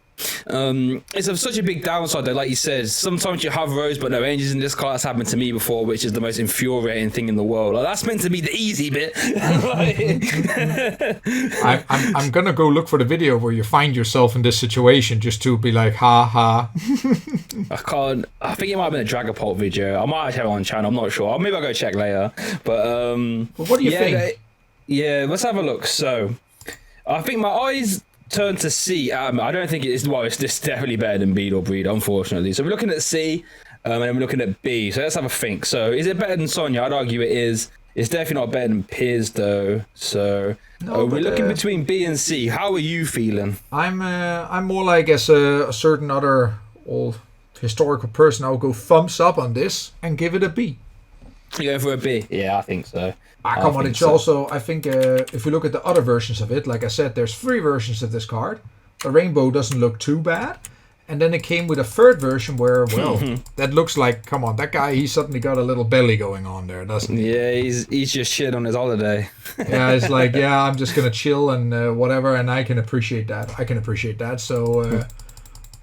It's such a big downside though, like you said. Sometimes you have Rose but no Angels in this card. That's happened to me before, which is the most infuriating thing in the world. Like, that's meant to be the easy bit. I'm gonna go look for the video where you find yourself in this situation, just to be like, ha ha. I think it might have been a Dragapult video. I might have it on the channel, I'm not sure. Maybe I'll go check later. But well, what do you think? Let's have a look. So I think my eyes turn to C. I don't think it's definitely better than Bead or Breed, unfortunately. So we're looking at C, and then we're looking at B. So let's have a think. So is it better than Sonya? I'd argue it is. It's definitely not better than Piz though. So we're looking between B and C. How are you feeling? I'm more like, as a certain other old historical person, I'll go thumbs up on this and give it a B. You're going for a B? Yeah, I think so. Come on, it's so. Also, I think if we look at the other versions of it, like I said, there's 3 versions of this card. The rainbow doesn't look too bad. And then it came with a 3rd version where, well, that looks like, come on, that guy, he suddenly got a little belly going on there, doesn't he? Yeah, he's just shit on his holiday. Yeah, it's like, yeah, I'm just going to chill and whatever, and I can appreciate that. So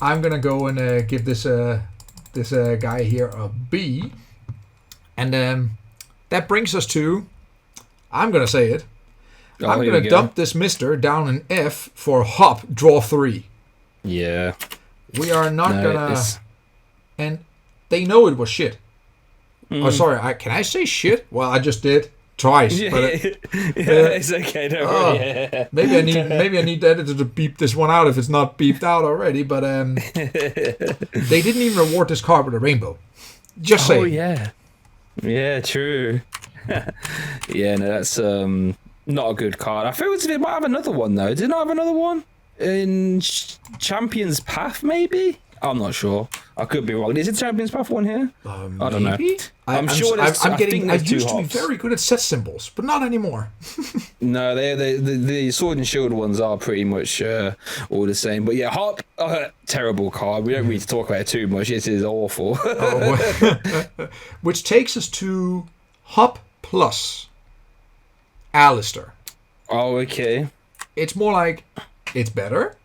I'm going to go and give this guy here a B. And that brings us to, I'm going to say it, I'm going to dump this mister down an F for hop, draw 3. Yeah. We are not going to... And they know it was shit. Oh, sorry, can I say shit? Well, I just did twice. Yeah, but it's okay, don't worry. Maybe I need the editor to beep this one out if it's not beeped out already. But they didn't even reward this card with a rainbow. Just saying. Oh, yeah. Yeah, true. Yeah, no, that's not a good card. I feel as if it might have another one though. Did it not have another one in Champion's Path? Maybe. I'm not sure. I could be wrong. Is it Champion's Path one here? I don't know. I'm sure. I used to be very good at set symbols, but not anymore. No, the Sword and Shield ones are pretty much all the same. But yeah, Hop, terrible card. We don't need to talk about it too much. It is awful. Which takes us to Hop Plus Alistair. Oh, okay. It's more like, it's better.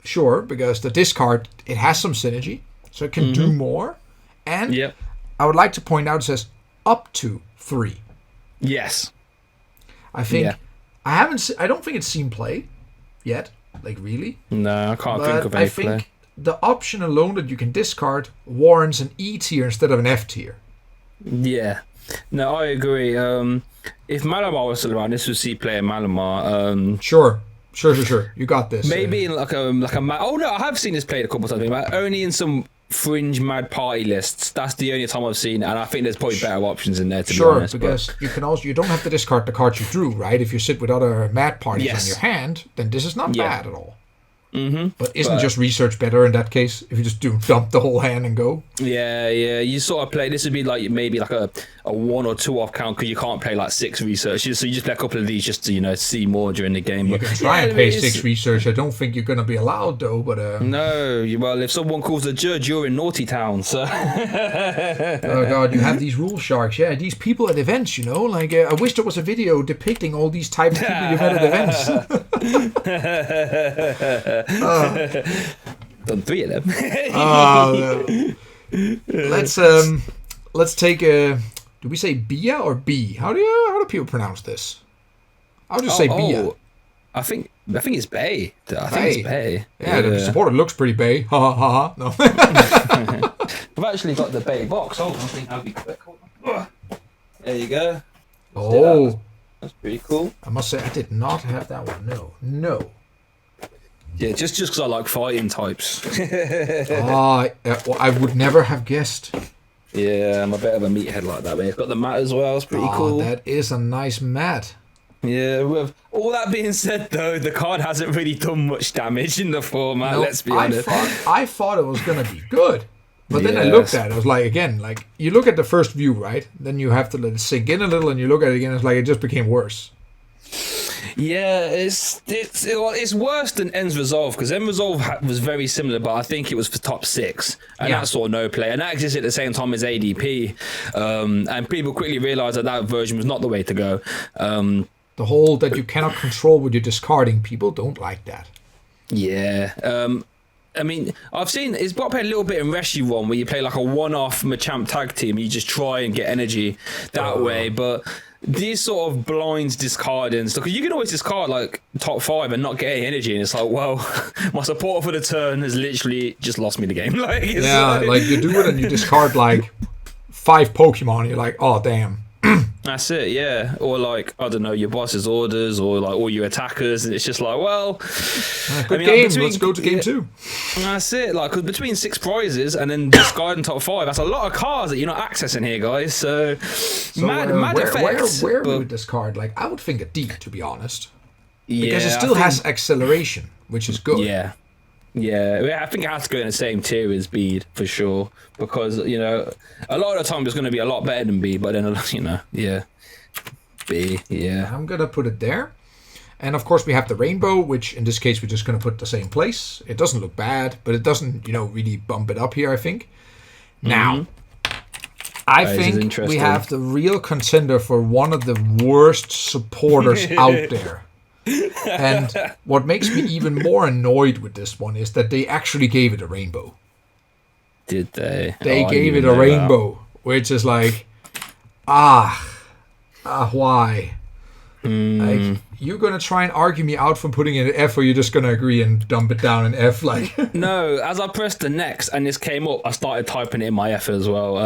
Sure, because the discard, it has some synergy, so it can do more. And I would like to point out, it says up to 3. Yes. I think I don't think it's seen play yet, like really. No, I can't think of any play. I think the option alone that you can discard warrants an E tier instead of an F tier. Yeah. No, I agree. If Malamar was still around, this would see player Malamar. Sure. You got this. Maybe in like a oh no, I have seen this played a couple of times, but only in some fringe mad party lists. That's the only time I've seen it, and I think there's probably better options in there to be honest. Sure, because you don't have to discard the cards you drew, right? If you sit with other mad parties on your hand, then this is not bad at all. But isn't just research better in that case? If you just dump the whole hand and go? Yeah. You sort of play. This would be like maybe like a 1 or 2 off count because you can't play like 6 researches. So you just play a couple of these just to see more during the game. You can try and play 6 research. I don't think you're going to be allowed though. But no. Well, if someone calls a judge, you're in Naughty Town. So. Oh god, you have these rule sharks. Yeah, these people at events. Like I wish there was a video depicting all these types of people you've met at events. Done 3 of them. Let's take a. Do we say Bia or B? How do people pronounce this? I'll just say Bia. I think it's Bay. I think it's Bay. Yeah, the supporter looks pretty Bay. Ha ha ha. No. I've actually got the Bay box. Hold on, I think that'll be quick. There you go. Oh, that's pretty cool. I must say I did not have that one. No. Yeah, just because I like fighting types. Well, I would never have guessed. Yeah, I'm a bit of a meathead like that. It's got the mat as well. It's pretty cool. That is a nice mat. Yeah, with all that being said, though, the card hasn't really done much damage in the format. No, let's be honest. I thought it was gonna be good, but then I looked at it. I was like, again, like you look at the first view, right? Then you have to let it sink in a little, and you look at it again. It's like it just became worse. Yeah, it's worse than End's Resolve because End Resolve was very similar, but I think it was for top 6, and that saw no play, and that existed at the same time as ADP, and people quickly realised that version was not the way to go. The whole that you cannot control what you're discarding, people don't like that. Yeah. I mean, I've seen it's got to play a little bit in Rescue one where you play like a one-off Machamp tag team. You just try and get energy that way, but these sort of blinds discarding stuff, because you can always discard like top 5 and not get any energy, and it's like, well, my supporter for the turn has literally just lost me the game. Like you do it and you discard like 5 Pokemon, and you're like, oh damn. That's it, yeah. Or like, I don't know, your boss's orders or like all your attackers, and it's just like, well, good game. Let's go to game 2. That's it. Like, 'cause between 6 prizes and then discarding top 5, that's a lot of cards that you're not accessing here, guys. So mad effects. Where do we discard? Like, I would think a D, to be honest, because it still has acceleration, which is good. Yeah, I think it has to go in the same tier as Bede for sure, because a lot of the time it's going to be a lot better than Bede, but then B. Yeah, I'm gonna put it there, and of course we have the rainbow, which in this case we're just gonna put the same place. It doesn't look bad, but it doesn't really bump it up here. I think. Now, I think we have the real contender for one of the worst supporters out there. And what makes me even more annoyed with this one is that they actually gave it a rainbow. Did they? They gave it a rainbow, which is like, why? Like, you're gonna try and argue me out from putting in an F, or you're just gonna agree and dump it down in F? Like, no. As I pressed the next and this came up, I started typing it in my F as well.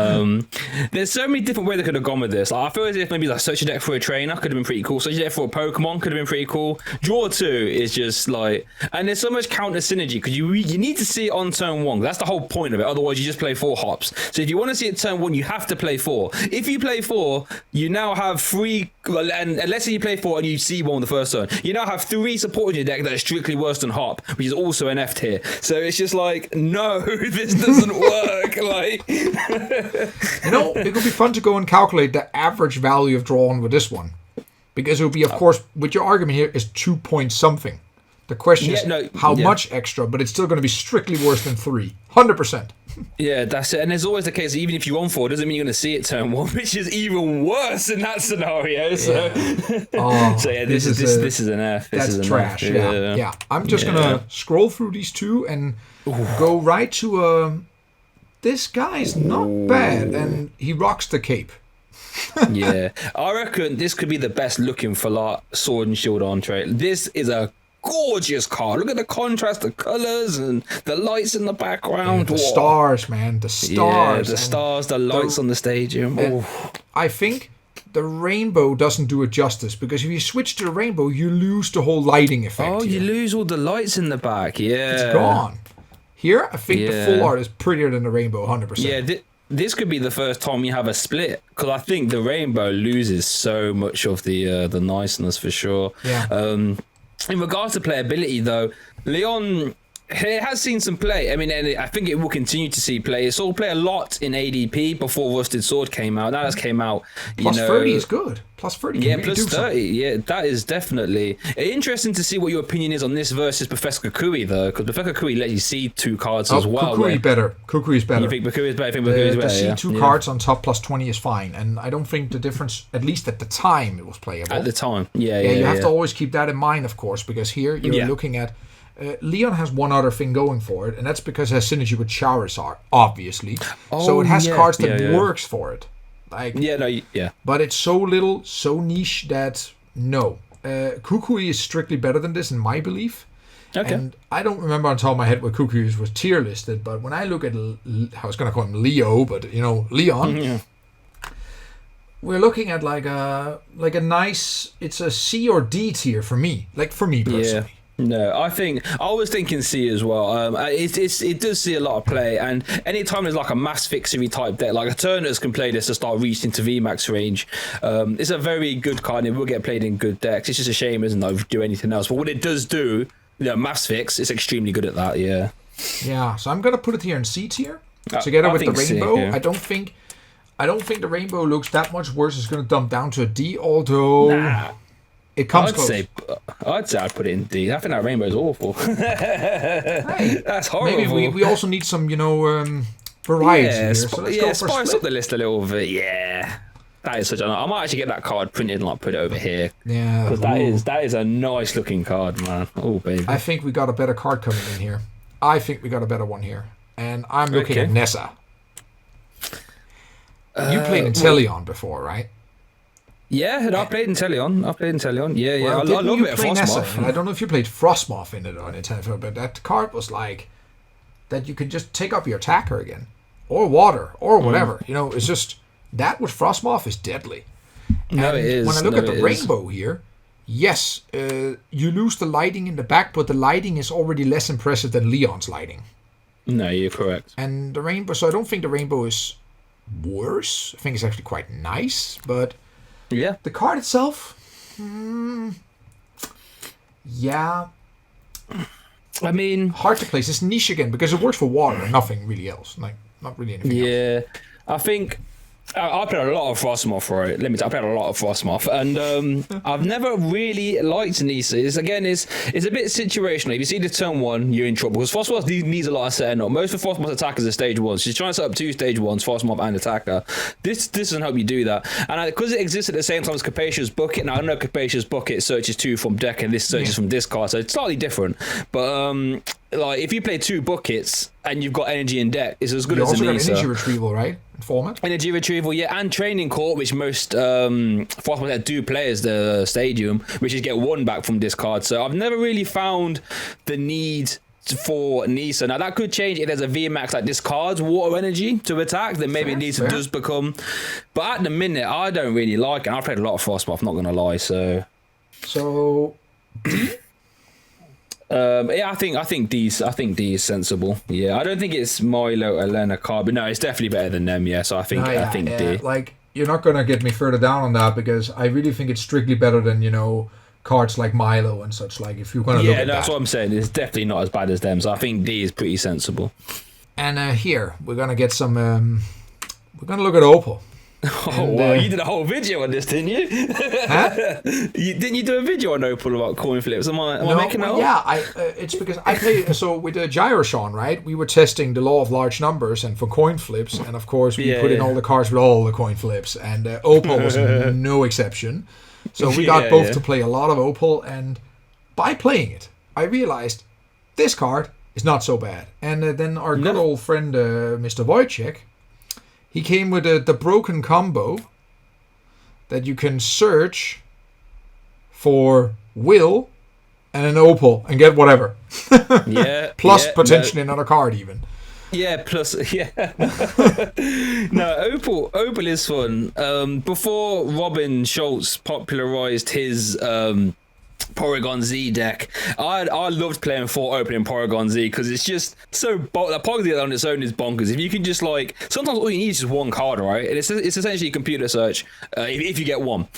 There's so many different ways they could have gone with this. Like, I feel as if maybe like search a deck for a trainer could have been pretty cool. Search a deck for a Pokemon could have been pretty cool. Draw 2 is just like, and there's so much counter synergy because you need to see it on turn 1. That's the whole point of it. Otherwise, you just play 4 hops. So if you want to see it turn 1, you have to play 4. If you play 4, you now have 3. And let's say you play 4 and you see 1 the first turn, you now have 3 support in your deck that are strictly worse than Hop, which is also an F tier. So it's just like, no, this doesn't work. Like, it could be fun to go and calculate the average value of drawing with this one, because it would be, of course, with your argument here is 2 point something. The question is how much extra, but it's still going to be strictly worse than 3, 100%. Yeah, that's it. And there's always the case that even if you on 4, doesn't mean you're going to see it turn 1, which is even worse in that scenario. So, this is an F. That's trash. Yeah. I'm just gonna scroll through these 2 and go right to this guy's not bad, and he rocks the cape. Yeah, I reckon this could be the best looking for like Sword and Shield entree. This is a gorgeous card. Look at the contrast, the colours, and the lights in the background. The stars, man. The stars. Yeah, the stars, the lights on the stadium. I think the rainbow doesn't do it justice, because if you switch to the rainbow, you lose the whole lighting effect. Oh, you lose all the lights in the back. Yeah. It's gone. Here, I think the full art is prettier than the rainbow, 100%. Yeah, this could be the first time you have a split, because I think the rainbow loses so much of the niceness for sure. Yeah. In regards to playability, though, Leon, it has seen some play. I mean, and I think it will continue to see play. It saw play a lot in ADP before Rusted Sword came out. Now that's came out, plus 30 is good. Plus 30. Yeah, plus 30. Yeah, that is definitely interesting to see what your opinion is on this versus Professor Kukui, though, because Professor Kukui lets you see 2 cards as well. Kukui better. Kukui is better. You think Kukui is better? I think Kukui is better. The C2 cards on top plus 20 is fine, and I don't think the difference, at least at the time, it was playable. At the time, yeah. You have to always keep that in mind, of course, because here you're looking at. Leon has one other thing going for it, and that's because it has synergy with Charizard, obviously. So it has cards that works for it. Like, but it's so little, so niche that no. Kukui is strictly better than this in my belief. Okay. And I don't remember on top of my head what Kukui was tier listed, but when I look at, I was going to call him Leo, but Leon, we're looking at like a nice, it's a C or D tier for me, personally. Yeah. No, I was thinking C as well. It does see a lot of play, and anytime there's like a mass fixery type deck, like Eternus can play this to start reaching to VMAX range. It's a very good card, and it will get played in good decks. It's just a shame, isn't it, to do anything else. But what it does do, mass fix, it's extremely good at that. Yeah. Yeah. So I'm gonna put it here in C tier together with the rainbow. C, yeah. I don't think the rainbow looks that much worse. It's gonna dump down to a D, although. It comes close. I'd say I'd put it in D. I think that rainbow is awful. Hey, that's horrible. Maybe we also need some, variety here. So let's go for spice up the list a little bit. Yeah, that is such a. I might actually get that card printed and put it over here. Yeah, because that is a nice looking card, man. Oh baby. I think we got a better card coming in here. I think we got a better one here, and I'm looking at Nessa. You played Inteleon before, right? Yeah, I played Inteleon. Yeah. Well, I love it. Frostmoth. I don't know if you played Frostmoth in it on Nintendo, but that card was like that you could just take up your attacker again, or water, or whatever. It's just that with Frostmoth is deadly. No, it is. When I look at the rainbow here, yes, you lose the lighting in the back, but the lighting is already less impressive than Leon's lighting. No, you're correct. And the rainbow, so I don't think the rainbow is worse. I think it's actually quite nice, but. Yeah. The card itself, yeah. I mean, hard to place. It's niche again because it works for water and nothing really else. Like, not really anything else. Yeah. I think I played a lot of Frostmoth for it. I played a lot of Frostmoth, and I've never really liked Nisa. It's a bit situational. If you see the turn 1, you're in trouble because Frostmoth needs a lot of setting up. Most of Frostmoth's attackers are stage 1. She's trying to set up 2 stage 1s, Frostmoth and attacker. This doesn't help you do that, and because it exists at the same time as Capacious Bucket. Now I know Capacious Bucket searches 2 from deck, and this searches from discard, so it's slightly different. But like if you play 2 buckets and you've got energy in deck, it's as good as a Nisa. You also got energy retrieval, right? Format. Energy retrieval, yeah, and training court, which most Frostmoth do play as the stadium, which is get 1 back from discard. So I've never really found the need for Nisa. Now that could change if there's a VMAX that discards water energy to attack, then maybe Nisa does become. But at the minute, I don't really like it. I've played a lot of Frostmoth, not gonna lie. So I think D is sensible. Yeah, I don't think it's Milo, Elena card, but no, it's definitely better than them. Yeah, so I think D. Like you're not gonna get me further down on that because I really think it's strictly better than cards like Milo and such. Like if you're gonna look at that's what I'm saying. It's definitely not as bad as them. So I think D is pretty sensible. And here we're gonna get some. We're gonna look at Opal. Wow, you did a whole video on this, didn't you? Huh? Didn't you do a video on Opal about coin flips? Am I making that up? Yeah, it's because I played, so with the Gyroshawn, right, we were testing the law of large numbers and for coin flips, and of course we put in all the cards with all the coin flips, and Opal was no exception. So we got both to play a lot of Opal, and by playing it, I realized this card is not so bad. And then our good old friend, Mr. Wojciech, he came with the broken combo that you can search for Will and an Opal and get whatever. Plus potentially another card even. Yeah, plus, No, Opal is fun. Before Robin Schultz popularized his Porygon Z deck. I loved playing 4 opening Porygon Z because it's just so like Porygon Z on its own is bonkers. If you can just like sometimes all you need is just one card, right? And it's essentially a computer search if you get one.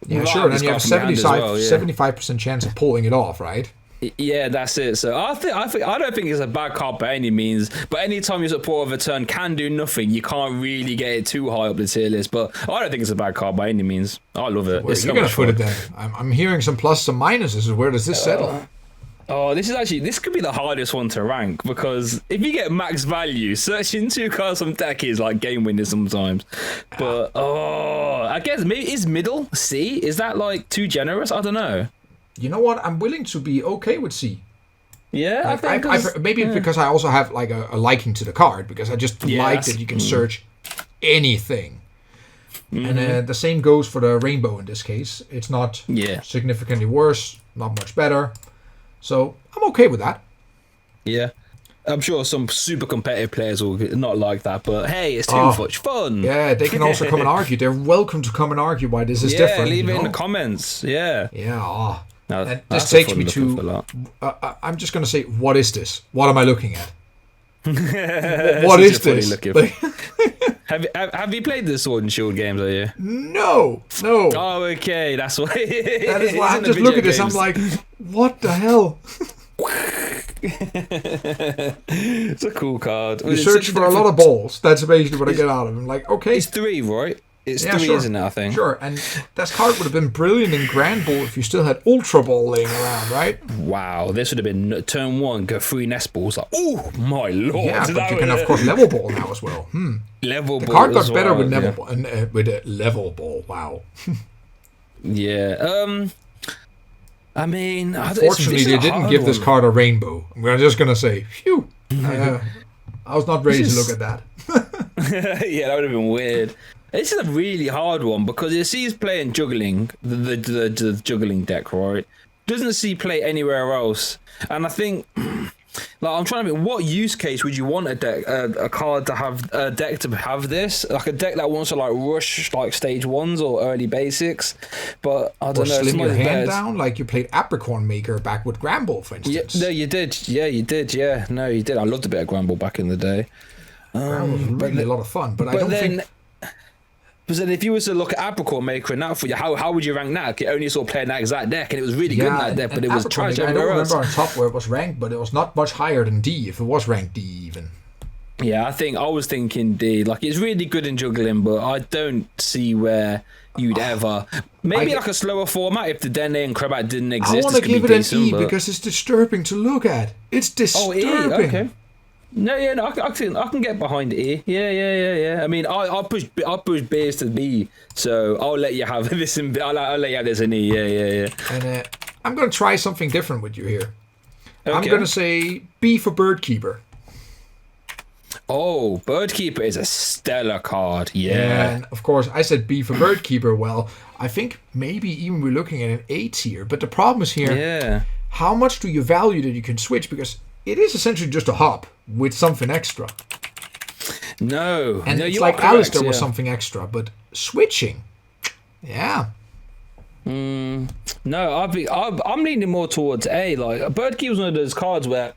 Yeah, sure. And you have a 75% chance of pulling it off, right? Yeah, that's it. So I don't think it's a bad card by any means. But anytime your support of a turn can do nothing, you can't really get it too high up the tier list. But I don't think it's a bad card by any means. I love it. Where are you gonna put it then? I'm hearing some pluses and minuses. Where does this settle? Oh, this could be the hardest one to rank because if you get max value, searching 2 cards from deck is like game winning sometimes. But I guess maybe is middle C? Is that like too generous? I don't know. You know what? I'm willing to be okay with C. Yeah, like, maybe because I also have like a liking to the card because I just like that you can search anything. And the same goes for the rainbow in this case. It's not significantly worse, not much better. So I'm okay with that. Yeah. I'm sure some super competitive players will not like that, but hey, it's too much fun. Yeah, they can also come and argue. They're welcome to come and argue why this is different. Yeah, leave it in the comments. Yeah. Yeah. No, and this takes me to. I'm just going to say, what is this? What am I looking at? What is this? Have you played the Sword and Shield games? Are you? No. Oh, okay. That's why. That is why I just look at this. I'm like, what the hell? It's a cool card. You search for a lot of balls. That's basically what I get out of it. I'm like, okay. It's 3, right? It's 3, sure. Isn't it, I think? Sure, and that card would have been brilliant in Grand Ball if you still had Ultra Ball laying around, right? Wow, this would have been turn 1, go 3 Nest Balls. Like, oh my lord. Yeah, but you can, of course, Level Ball now as well. Level Ball. The card got better with with a Level Ball. Wow. Yeah. I mean, unfortunately, they didn't give this card a rainbow. I'm just going to say, phew. I was not ready to look at that. Yeah, that would have been weird. This is a really hard one because you see he's playing juggling, the juggling deck, right? Doesn't see play anywhere else. And I think, like, I'm trying to think, what use case would you want a card to have, a deck to have this? Like a deck that wants to like rush like stage 1s or early basics. But I don't know. Or slim your hand down like you played Apricorn Maker back with Gramble, for instance. Yeah, no, you did. Yeah, you did. Yeah, no, you did. I loved a bit of Gramble back in the day. Gramble was really a lot of fun, but I don't think... But then if you were to look at Apricorn Maker and that for you, how would you rank that? It only saw playing that exact deck, and it was really good in that deck, but it was trash everywhere else. I don't remember on top where it was ranked, but it was not much higher than D, if it was ranked D even. Yeah, I was thinking D. Like, it's really good in juggling, but I don't see where you'd ever... Maybe like a slower format if the Dene and Crobat didn't exist. I want to give it an E because it's disturbing to look at. It's disturbing. Oh, E, okay. No, I can get behind E. Yeah. I mean, I'll push Beers to B, so I'll let you have this. I'll let you have this in E. Yeah. And I'm going to try something different with you here. Okay. I'm going to say B for Birdkeeper. Oh, Birdkeeper is a stellar card. Yeah. And of course, I said B for Birdkeeper. Well, I think maybe even we're looking at an A tier. But the problem is here, how much do you value that you can switch? Because it is essentially just a hop with something extra. No. And it's like Alistair was something extra, but switching, yeah. No, I'm leaning more towards A. Like, Birdkeeper was one of those cards where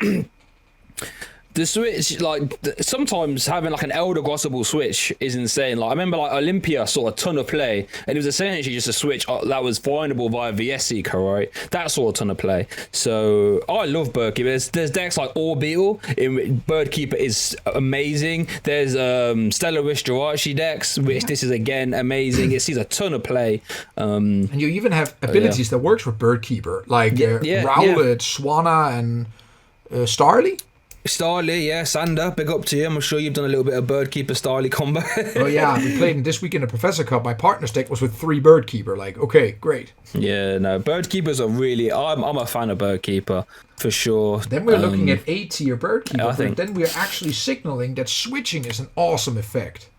the switch, like, sometimes having like an Elder Gossable switch is insane. Like, I remember like Olympia saw a ton of play, and it was essentially just a switch that was findable via VS Seeker, right? That saw a ton of play. So I love Birdkeeper. There's decks like Orbeetle. Birdkeeper is amazing. There's Stellar Wish Jirachi decks, which this is again amazing. It sees a ton of play. And you even have abilities that works with Birdkeeper, like Rowlet, Swanna, and Starly. Starly, yeah, Sander, big up to you. I'm sure you've done a little bit of Birdkeeper Starly combo. Oh yeah, we played in this week in the Professor Cup. My partner's deck was with 3 Birdkeeper. Like, okay, great. Yeah, no, Birdkeepers are really... I'm a fan of Birdkeeper, for sure. Then we're looking at A tier Birdkeeper, but then we're actually signaling that switching is an awesome effect.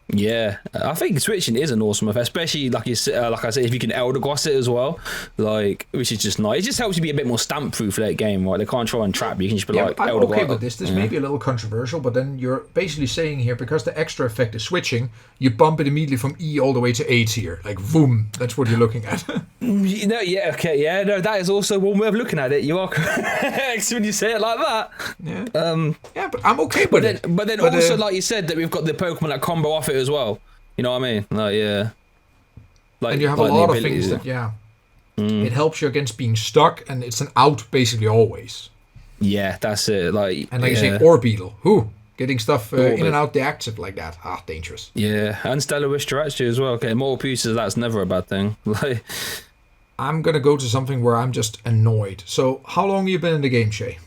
Yeah, I think switching is an awesome effect, especially like like I said, if you can Elder Goss it as well, like, which is just nice. It just helps you be a bit more stamp proof for that game, right? They can't try and trap you. You can just be like, I'm Elder okay Goss. with this. This may be a little controversial, but then you're basically saying here, because the extra effect is switching, you bump it immediately from E all the way to A tier, like boom. That's what you're looking at. No, yeah, okay, yeah, no, that is also one way of looking at it. You are correct when you say it like that. Yeah, yeah, but I'm okay with it. But then also, like you said, that we've got the Pokemon that combo off it as well. You know what I mean? Like, yeah. Like, and you have a lot of things that, it helps you against being stuck, and it's an out basically always. Yeah, that's it. Like, and like you say, Orbeetle, getting stuff in and out the active like that, dangerous. Yeah, and Stellar Wishtrachu as well. Okay, more pieces, that's never a bad thing. Like, I'm gonna go to something where I'm just annoyed. So, how long have you been in the game, Shay?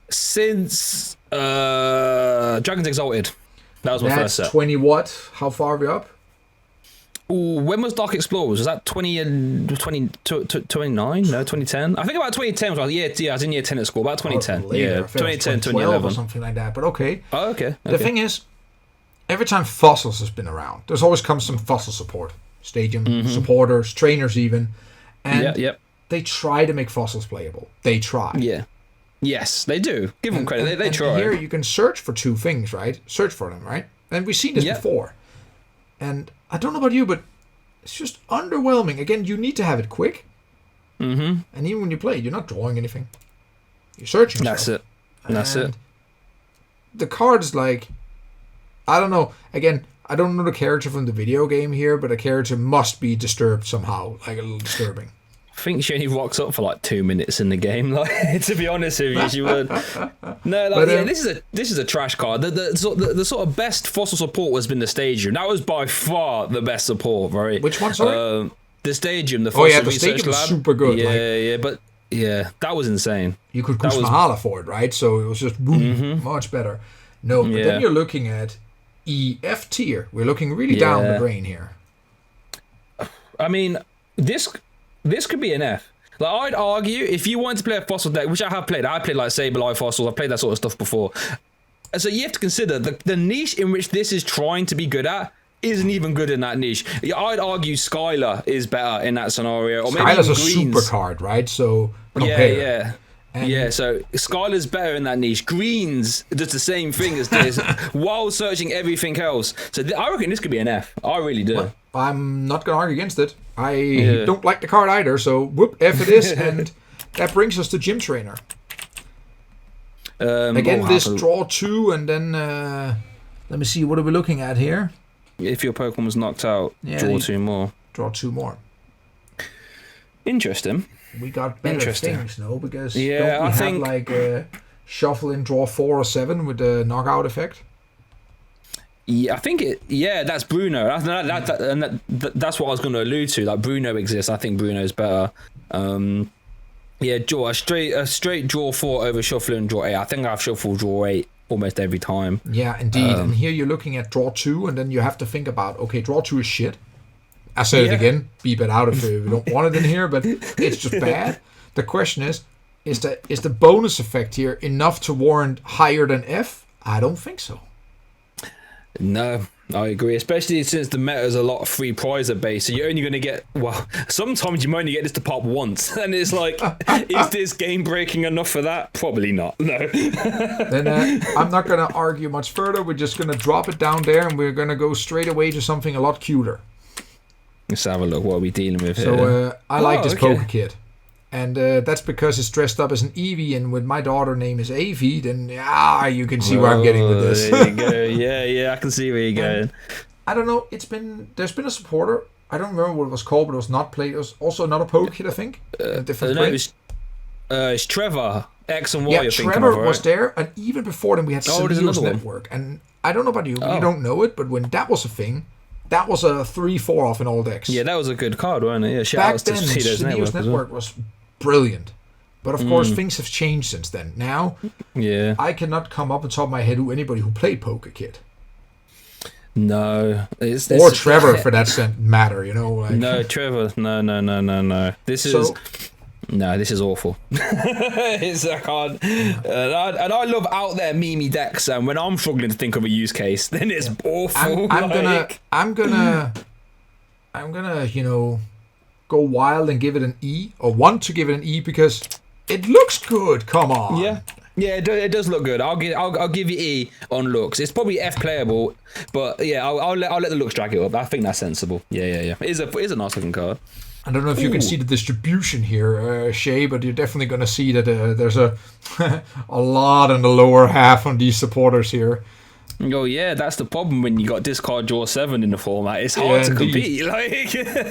Since Dragon's Exalted. That was my first set. 20 what? How far are we up? Ooh, when was Dark Explorers? Was that 29? No, 2010? I think about 2010 was I was in year 10 at school. About 2010. Yeah, 2010, 2011. Or something like that. But okay. Oh, okay. The thing is, every time Fossils has been around, there's always come some Fossil support. Stadium supporters, trainers even. And they try to make Fossils playable. They try. Yeah. Yes, they do. Give them credit. They try. And here you can search for two things, right? Search for them, right? And we've seen this before. And I don't know about you, but it's just underwhelming. Again, you need to have it quick. Mm-hmm. And even when you play, you're not drawing anything. You're searching stuff. That's it. The card is like, I don't know. Again, I don't know the character from the video game here, but the character must be disturbed somehow, like a little disturbing. I think she only rocks up for like 2 minutes in the game. Like, to be honest with you, she would. No, like, this is a trash card. The sort of best Fossil support has been the Stadium. That was by far the best support, right? Which one? Sorry, the Stadium. The Fossil the Stadium was super good. Yeah, that was insane. You could push Mahala for it, right? So it was just much better. No, but then you're looking at EF tier. We're looking really down the drain here. I mean, this could be an F. Like, I'd argue, if you wanted to play a Fossil deck, which I have played like Sableye Fossils, I've played that sort of stuff before. And so you have to consider the niche in which this is trying to be good at isn't even good in that niche. I'd argue Skylar is better in that scenario. Or maybe Skylar's a super card, right? So compare. Yeah, so Skylar's better in that niche. Greens does the same thing as this while searching everything else. So I reckon this could be an F. I really do. Well, I'm not going to argue against it. I don't like the card either, so whoop, F it is. And that brings us to Gym Trainer. Again, this draw 2, and then let me see, what are we looking at here? If your Pokemon was knocked out, draw 2 more. Draw 2 more. Interesting. We got better things, no? Because don't we I have think like shuffle in draw 4 or 7 with the knockout effect? Yeah, I think that's Bruno. That's what I was going to allude to. Like, Bruno exists. I think Bruno's better. Draw a straight draw 4 over shuffle and draw 8. I think I've shuffled draw 8 almost every time. Yeah, indeed. And here you're looking at draw 2, and then you have to think about, okay, draw 2 is shit. I said it again. Beep it out if you don't want it in here, but it's just bad. The question is the bonus effect here enough to warrant higher than F? I don't think so. No, I agree. Especially since the meta is a lot of free prizer based, so you're only going to get, well, sometimes you might only get this to pop once, and it's like, is this game breaking enough for that? Probably not. No. Then I'm not going to argue much further. We're just going to drop it down there, and we're going to go straight away to something a lot cuter. Let's have a look. What are we dealing with here? So I like this Pokekid. And that's because it's dressed up as an Eevee, and with my daughter name is Avie, then you can see where I'm getting with this. There you go. Yeah, I can see where you're going. I don't know. There's been a supporter. I don't remember what it was called, but it was not played. It was also another Pokekid, I think. A different print. It's Trevor X and Y. Yeah, Trevor was there, and even before then we had Celio's Network. And I don't know about you. You don't know it, but when that was a thing. That was a 3-4 off in all decks. Yeah, that was a good card, wasn't it? Yeah, back then, Celio's Network was brilliant. But of course, things have changed since then. Now, I cannot come up on top of my head anybody who played Pokekid. No. Or Trevor, for that matter, you know. Like. No, Trevor. No. This is... No, this is awful. I can't. And I love out there memey decks, and when I'm struggling to think of a use case, then it's awful. I'm gonna, go wild and give it an E, or want to give it an E because it looks good. Come on. Yeah. Yeah, it does look good. I'll give you E on looks. It's probably F playable, but yeah, I'll let the looks drag it up. I think that's sensible. Yeah. It is a nice looking card. I don't know if you can see the distribution here, Shay, but you're definitely going to see that there's a a lot in the lower half on these supporters here. Oh yeah, that's the problem when you got discard draw 7 in the format. It's hard to compete.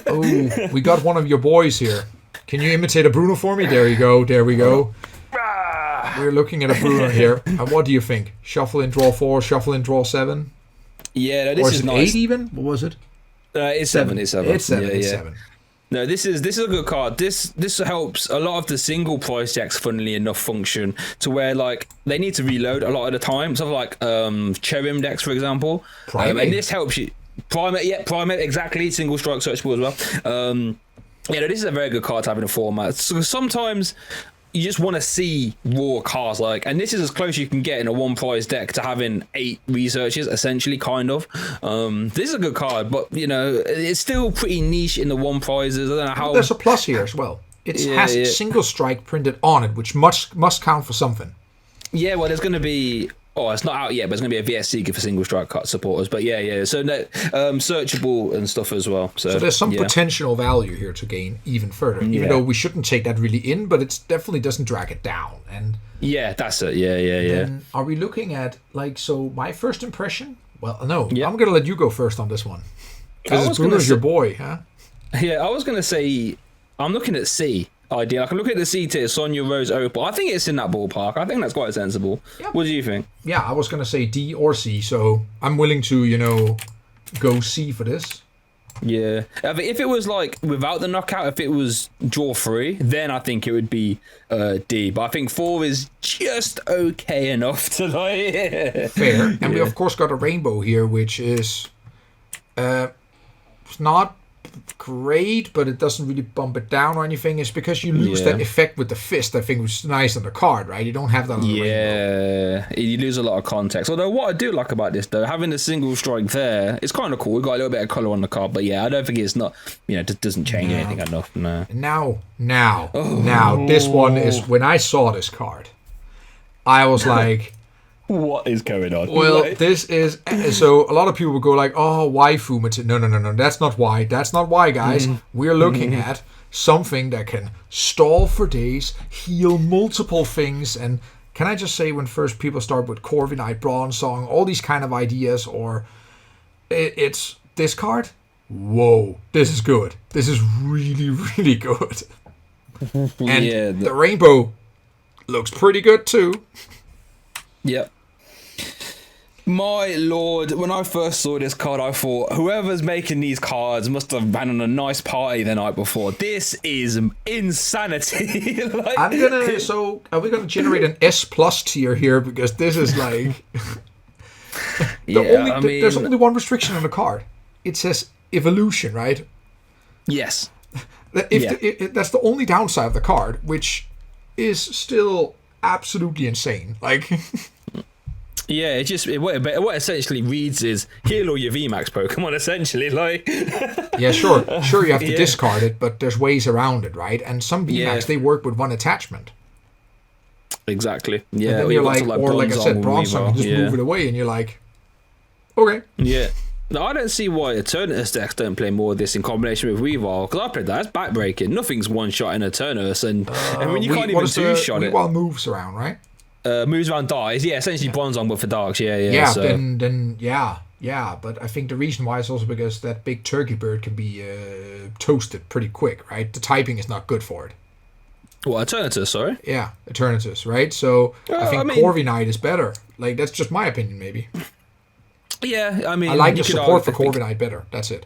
Oh, we got one of your boys here. Can you imitate a Bruno for me? There you go. There we go. We're looking at a Bruno here. And what do you think? Shuffle in draw 4, shuffle in draw 7? Yeah, no, this is nice. 8 even? What was it? It's 7. It's 7. It's 7. It's 7. No, this is a good card. This helps a lot of the single price decks, funnily enough, function to where like they need to reload a lot of the time. Stuff like Cherim decks, for example. And this helps you. Primate, exactly. Single strike searchable as well. This is a very good card to have in a format. So sometimes you just want to see raw cards, and this is as close you can get in a one prize deck to having 8 researches, essentially, kind of. This is a good card, but it's still pretty niche in the one prizes. I don't know how. There's a plus here as well. It has single strike printed on it, which must count for something. Yeah, well, there's going to be. Oh, it's not out yet, but it's going to be a VS Seeker for single strike cut supporters. But yeah. So searchable and stuff as well. So there's some potential value here to gain even further, even though we shouldn't take that really in, but it definitely doesn't drag it down. And yeah, that's it. Yeah. Then are we looking at my first impression? Well, no, I'm going to let you go first on this one because Bruno's your boy, huh? Yeah, I was going to say I'm looking at C. Idea. I can look at the C tier, Sonya, Rose, Opal. I think it's in that ballpark. I think that's quite sensible. Yep. What do you think? Yeah, I was going to say D or C, so I'm willing to, go C for this. Yeah. If it was without the knockout, if it was draw 3, then I think it would be D. But I think 4 is just okay enough to Fair. And we of course got a rainbow here, which is it's not great, but it doesn't really bump it down or anything. It's because you lose that effect with the fist, I think, which is nice on the card, right? You don't have that on the rainbow. You lose a lot of context. Although what I do like about this, though, having the single strike there, it's kind of cool. We've got a little bit of colour on the card, but I don't think it's not, it doesn't change anything enough. No. Now, this one is, when I saw this card, I was like, what is going on? Well, this is so. A lot of people will go like, "Oh, waifu material." No. That's not why. That's not why, guys. We're looking at something that can stall for days, heal multiple things, and can I just say, when first people start with Corviknight, Bronzong, all these kind of ideas, or it's this card. Whoa, this is good. This is really, really good. And the rainbow looks pretty good too. Yep. My lord, when I first saw this card, I thought, whoever's making these cards must have been on a nice party the night before. This is insanity. So are we gonna generate an S plus tier here? Because this is there's only one restriction on the card. It says evolution, right? Yes. That's the only downside of the card, which is still absolutely insane. Yeah, what it essentially reads is heal all your VMAX Pokemon, essentially. Yeah, sure, you have to discard it, but there's ways around it, right? And some VMAX they work with one attachment. Exactly. Yeah. And then you're like I said, Bronzong can just move it away, and you're like, okay. Yeah. No, I don't see why Eternatus decks don't play more of this in combination with Weavile, because I played that. That's backbreaking. Nothing's one shot in Eternatus, and when you can't even two shot it. Weavile moves around, right? Moves around, dies. Yeah, essentially Bronzong, but for darks. Yeah. So. Then but I think the reason why is also because that big turkey bird can be toasted pretty quick, right? The typing is not good for it. What, Eternatus, sorry? Yeah, Eternatus, right? So I think Corviknight is better. That's just my opinion, maybe. Yeah, I like the support for Corviknight better. That's it.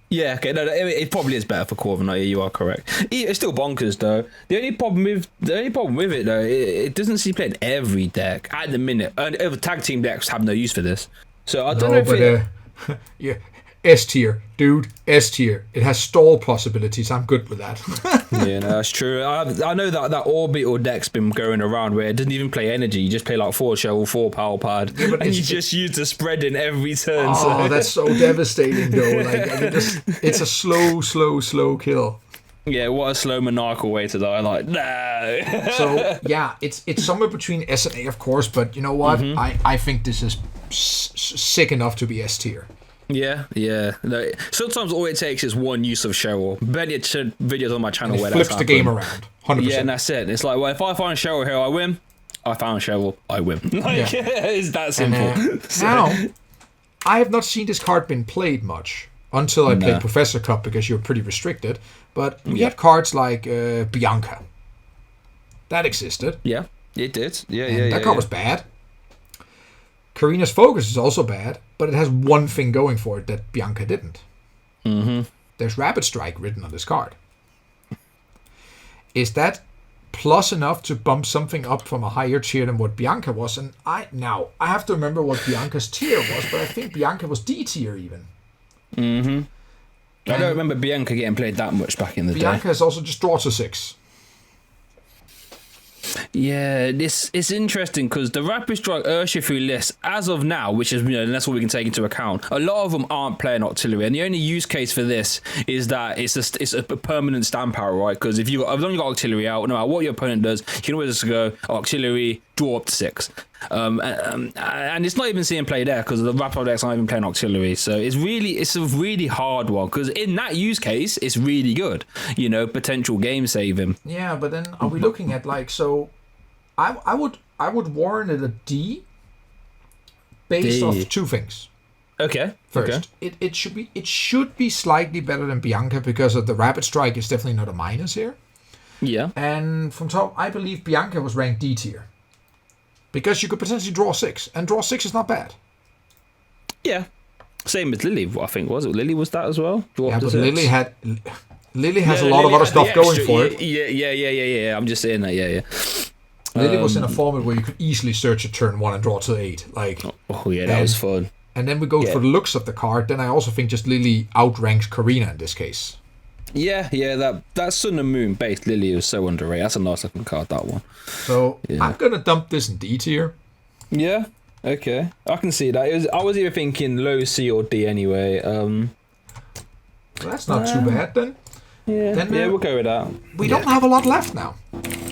Yeah, okay, no, it probably is better for Corviknight. You are correct. It's still bonkers though. The only problem with it though, it doesn't seem to play in every deck at the minute. And other tag team decks have no use for this. So I don't know if yeah, S tier, dude, S tier. It has stall possibilities. I'm good with that. Yeah, no, that's true. I know that orbital deck's been going around where it doesn't even play energy. You just play like 4 shovel, 4 power pad, and you just use the spread in every turn. Oh, that's so devastating, though. Like, I mean, it's a slow kill. Yeah, what a slow maniacal way to die. Like, no. So, yeah, it's somewhere between S and A, of course, but you know what? I think this is sick enough to be S tier. Yeah. No, sometimes all it takes is one use of Cheryl. Plenty of videos on my channel where flips that's the game around. 100%. Yeah, and that's it. It's like, well, if I find Cheryl here, I win. I found Cheryl, I win. Like, it's that simple. And, now, I have not seen this card been played much until I played Professor Cup because you're pretty restricted. But we had cards like Bianca. That existed. Yeah, it did. That card was bad. Karina's Focus is also bad, but it has one thing going for it that Bianca didn't. There's Rapid Strike written on this card. Is that plus enough to bump something up from a higher tier than what Bianca was? And I have to remember what Bianca's tier was, but I think Bianca was D tier even. I don't remember Bianca getting played that much back in the day. Bianca is also just draw to 6. Yeah, it's interesting because the Rapid Strike Urshifu list, as of now, which is, that's what we can take into account, a lot of them aren't playing Octillery, and the only use case for this is that it's a permanent stand power, right? Because if as long as you got Octillery out, no matter what your opponent does, you can always just go Octillery, draw up to 6. And it's not even seeing play there because the Rapid decks aren't even playing Octillery, so it's a really hard one because in that use case it's really good, potential game saving. Yeah, but then are we looking at so I would warrant it a D based off 2 things. Okay. First, it should be slightly better than Bianca because of the Rapid Strike is definitely not a minus here. Yeah. And from top, I believe Bianca was ranked D tier. Because you could potentially draw 6, and draw 6 is not bad. Yeah. Same with Lily, I think, was it? Lily was that as well? Yeah, but Lily has a lot of other stuff going for it. Yeah. I'm just saying that, yeah. Lily was in a format where you could easily search a turn 1 and draw to 8. That was fun. And then we go for the looks of the card. Then I also think just Lily outranks Karina in this case. Yeah, that Sun and Moon based Lily is so underrated. That's a nice looking card, that one. So I'm gonna dump this in D tier. Yeah, okay, I can see that. I was either thinking low C or D anyway. So that's not too bad then. Yeah, we'll go with that. We don't have a lot left now.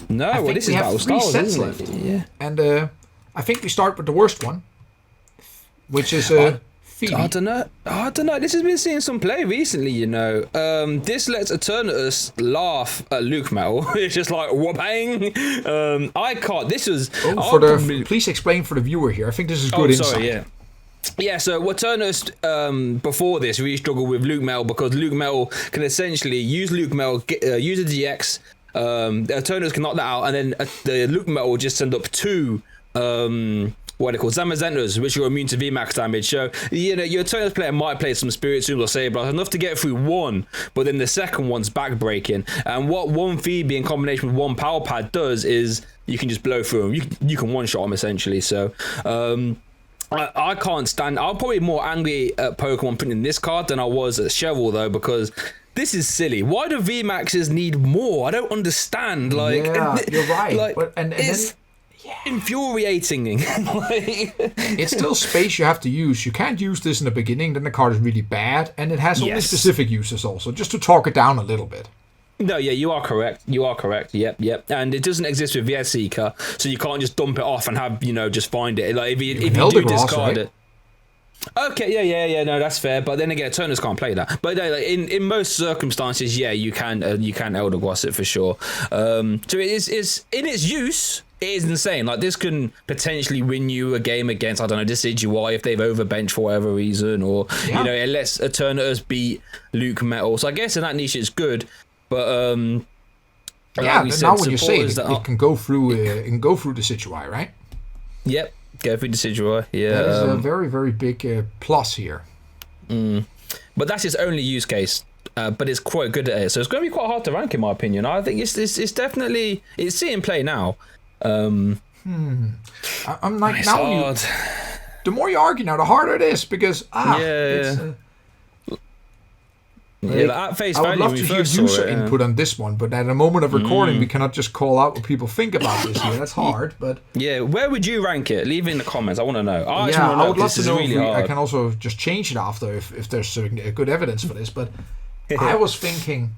No, this is Battle Styles, isn't it? Yeah. And I think we start with the worst one, which is I don't know. This has been seeing some play recently, This lets Eternatus laugh at Luke Metal. It's just like, whoopang. I can't. This was... please explain for the viewer here. I think this is good insight. Sorry, yeah. Yeah, so Eternatus before this really struggled with Luke Metal because Luke Metal can essentially use Luke Metal, use a GX, Eternatus can knock that out, and then the Luke Metal will just send up 2... what they call Zamazentas, which are immune to VMAX damage. So, your Eternatus player might play some Spirit Tombs or Saber enough to get through 1, but then the second one's back-breaking. And what 1 Phoebe in combination with 1 Power Pad does is you can just blow through them. You can one-shot them, essentially. So, I can't stand... I'm probably more angry at Pokemon printing this card than I was at Cheryl, though, because... This is silly. Why do VMAXs need more? I don't understand. Yeah, you're right. It's infuriating. It's still space you have to use. You can't use this in the beginning, then the card is really bad, and it has only specific uses also, just to talk it down a little bit. No, yeah, you are correct. Yep. And it doesn't exist with VS Seeker, so you can't just dump it off and have, just find it. Like, if you do discard it. Okay, yeah, no, that's fair. But then again, Turners can't play that. But in most circumstances, you can Elder Gross it for sure. So it is in its use. It is insane. Like, this can potentially win you a game against, I don't know, Decidueye if they've overbenched for whatever reason, or it lets Eternatus beat Luke Metal. So I guess in that niche it's good, but now when you say it, it can go through the Decidueye, right? Yep. Go for Decidueye, yeah. That is a very, very big plus here. But that's his only use case. But it's quite good at it, so it's going to be quite hard to rank in my opinion. I think it's definitely seeing play now. I'm like it's now. Hard. The more you argue now, the harder it is because Yeah, but at face I would value, love when to we hear first saw user it, input on this one, but at a moment of recording, we cannot just call out what people think about this here. That's hard, but... Yeah, where would you rank it? Leave it in the comments. I want to know. I would love to know really if I hard. can also just change it after if there's good evidence for this, but I was thinking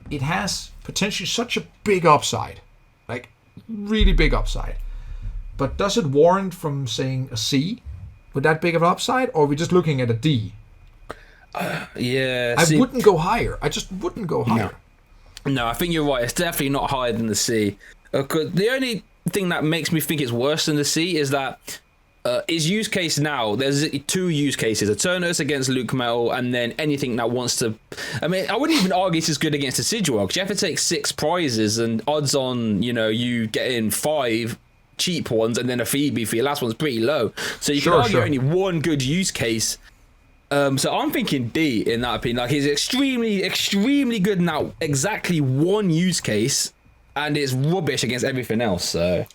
it has potentially such a big upside, like really big upside, but does it warrant from saying a C with that big of an upside, or are we just looking at a D? Yeah, I wouldn't go higher. I just wouldn't go higher. No, I think you're right. It's definitely not higher than the C. The only thing that makes me think it's worse than the C is that its use case now, there's two use cases: Eternus against Luke Metal, and then anything that wants to... I mean, I wouldn't even argue it's as good against Decidueye, because you have to take 6 prizes, and odds on, you getting 5 cheap ones and then a Phoebe for your last one's pretty low. So you can argue only one good use case. So I'm thinking D in that opinion. Like, he's extremely, extremely good in that exactly one use case, and it's rubbish against everything else. So,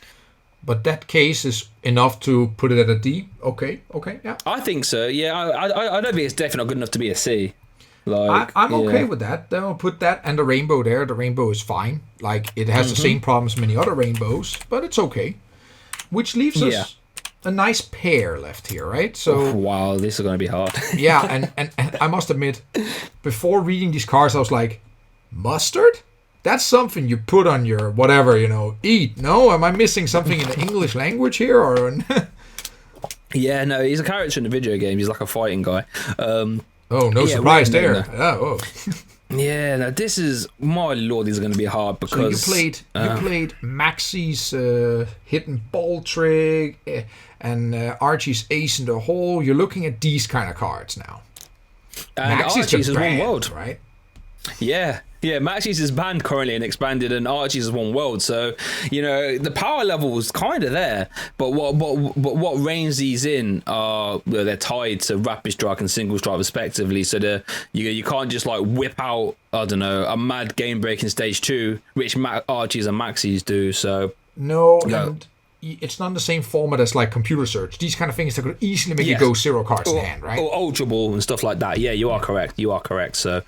but that case is enough to put it at a D. Okay, yeah. I think so. Yeah, I don't think it's definitely not good enough to be a C. Like, I'm okay with that. Then I'll put that and the rainbow there. The rainbow is fine. Like, it has the same problems as many other rainbows, but it's okay. Which leaves us a nice pair left here, right? So wow, this is going to be hard. Yeah, and I must admit, before reading these cards, I was like, mustard? That's something you put on your whatever, eat. No? Am I missing something in the English language here? Or Yeah, no, he's a character in the video game. He's like a fighting guy. No surprise there. Oh. Yeah, now this is... My lord, these are going to be hard because... So you played Maxie's hidden ball trick and Archie's ace in the hole. You're looking at these kind of cards now. And Maxie's Archie's is one world, right? Yeah, Maxie's is banned currently and expanded, and Archie's is one world. So the power level is kind of there, but what reigns these in are they're tied to rapid strike and single strike respectively. So you can't just like whip out a mad game breaking stage 2, which Archie's and Maxie's do. So and it's not the same format as like computer search. These kind of things that could easily make you go 0 cards in hand, right? Or Ultra Ball and stuff like that. Yeah, you are correct. So,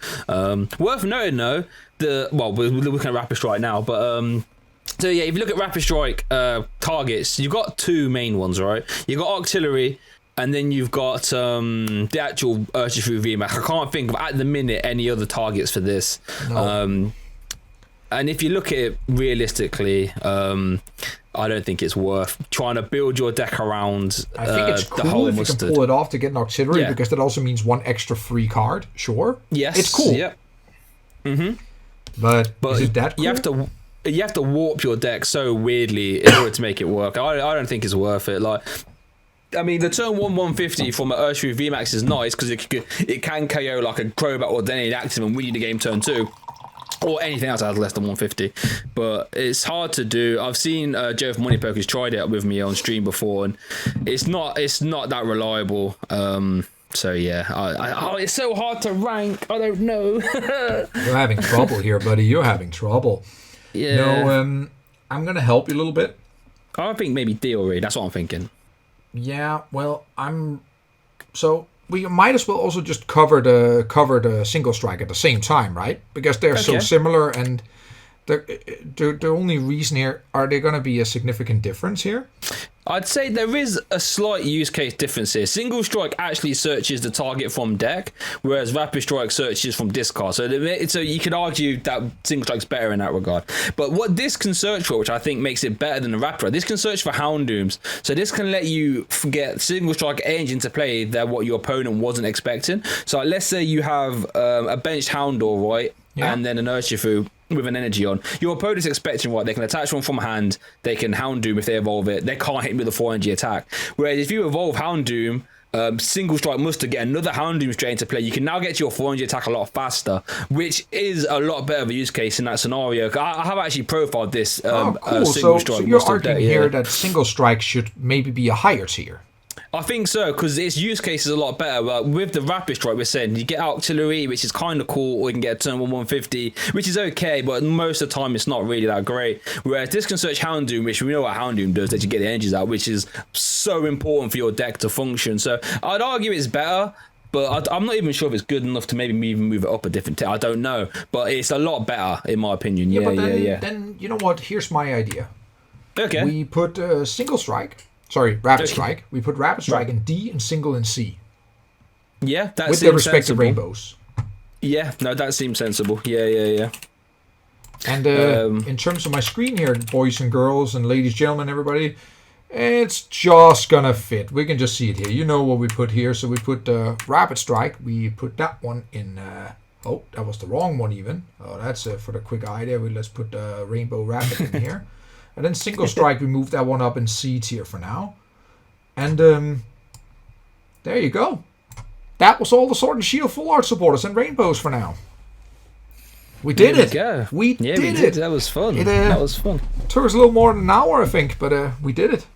worth noting though, we're looking at Rapid Strike now, but so yeah, if you look at Rapid Strike targets, you've got 2 main ones, right? You've got Artillery, and then you've got the actual Urshifu VMAX. I can't think of at the minute any other targets for this. No. And if you look at it realistically, I don't think it's worth trying to build your deck around I think it's cool the whole if mustard. You can pull it off to get an auxiliary, because that also means 1 extra free card. Sure. Yes. It's cool. Yep. But is it that cool? You have to warp your deck so weirdly in order to make it work. I don't think it's worth it. Like, I mean, the turn 150 from an Urshifu VMAX is nice because it can KO like a Crobat or Denny Active and win you the game turn 2. Or anything else that has less than 150, but it's hard to do. I've seen Joe from Money Poker's tried it with me on stream before, and it's not that reliable. So yeah, it's so hard to rank. I don't know. You're having trouble here, buddy. You're having trouble. Yeah. No, I'm gonna help you a little bit. I think maybe D already. That's what I'm thinking. Yeah. Well, so. We might as well also just cover the single strike at the same time, right? Because they're so similar, and the only reason here, are there going to be a significant difference here? I'd say there is a slight use case difference here. Single strike actually searches the target from deck, whereas rapid strike searches from discard. So you could argue that single strike's better in that regard. But what this can search for, which I think makes it better than the rapid strike, this can search for Houndooms. So this can let you get single strike edge into play that what your opponent wasn't expecting. So let's say you have a benched Houndour, right? Yeah. And then an Urshifu with an energy on. Your opponent's expecting, right, they can attach one from hand, they can Houndoom if they evolve it, they can't hit me with a 4 energy attack. Whereas if you evolve Houndoom, single strike muster, get another Houndoom straight into play, you can now get to your 4 energy attack a lot faster, which is a lot better of a use case in that scenario. I have actually profiled this cool. Single strike. So you're arguing here that single strike should maybe be a higher tier. I think so, because its use case is a lot better. With the rapid strike, we're saying you get artillery, which is kind of cool, or you can get a turn 150, which is okay, but most of the time it's not really that great. Whereas this can search Houndoom, which we know what Houndoom does, that you get the energies out, which is so important for your deck to function. So I'd argue it's better, but I'm not even sure if it's good enough to maybe even move it up a different tier. I don't know, but it's a lot better in my opinion. Yeah. Then you know what? Here's my idea. Okay. We put single strike. Sorry, rapid strike. We put rapid strike in D and single in C. Yeah, that with seems their respective sensible. Rainbows. Yeah, no, that seems sensible. Yeah. And in terms of my screen here, boys and girls and ladies, gentlemen, everybody, it's just gonna fit. We can just see it here. You know what we put here. So we put rapid strike. We put that one in. Oh, that was the wrong one even. Oh, that's for the quick eye there. Let's put rainbow rapid in here. And then single strike, we moved that one up in C tier for now. And there you go. That was all the Sword and Shield full art supporters and rainbows for now. We did it. We did it. That was fun. That was fun. Took us a little more than an hour, I think, but we did it.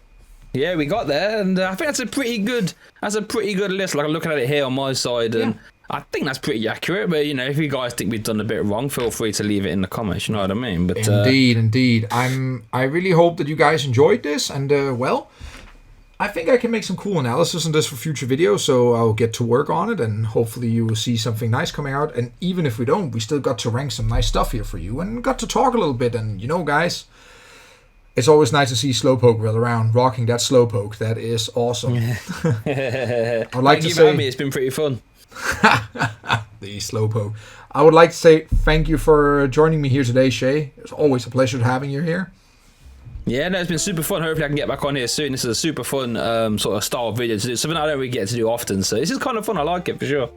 Yeah, we got there, and I think that's a pretty good list. Like I'm looking at it here on my side, and I think that's pretty accurate. But if you guys think we've done a bit wrong, feel free to leave it in the comments. You know what I mean? But indeed. I really hope that you guys enjoyed this, and I think I can make some cool analysis on this for future videos, so I'll get to work on it, and hopefully you will see something nice coming out. And even if we don't, we still got to rank some nice stuff here for you, and got to talk a little bit. And guys, it's always nice to see Slowpoke around, rocking that Slowpoke. That is awesome. I'd like to say, it's been pretty fun. The Slowpoke. I would like to say thank you for joining me here today, Shay. It's always a pleasure having you here. Yeah, no, it's been super fun. Hopefully I can get back on here soon. This is a super fun sort of style video to do. Something I don't really get to do often. So this is kind of fun. I like it for sure.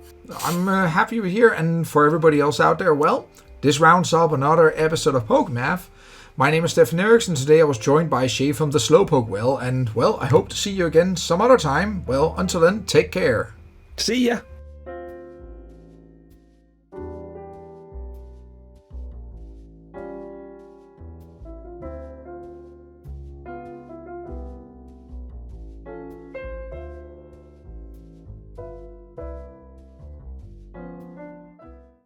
I'm happy you're here. And for everybody else out there, well, this rounds up another episode of Pokémath. My name is Stefan Eriksson. Today I was joined by Shay from the Slowpoke Well. And, well, I hope to see you again some other time. Well, until then, take care. See ya.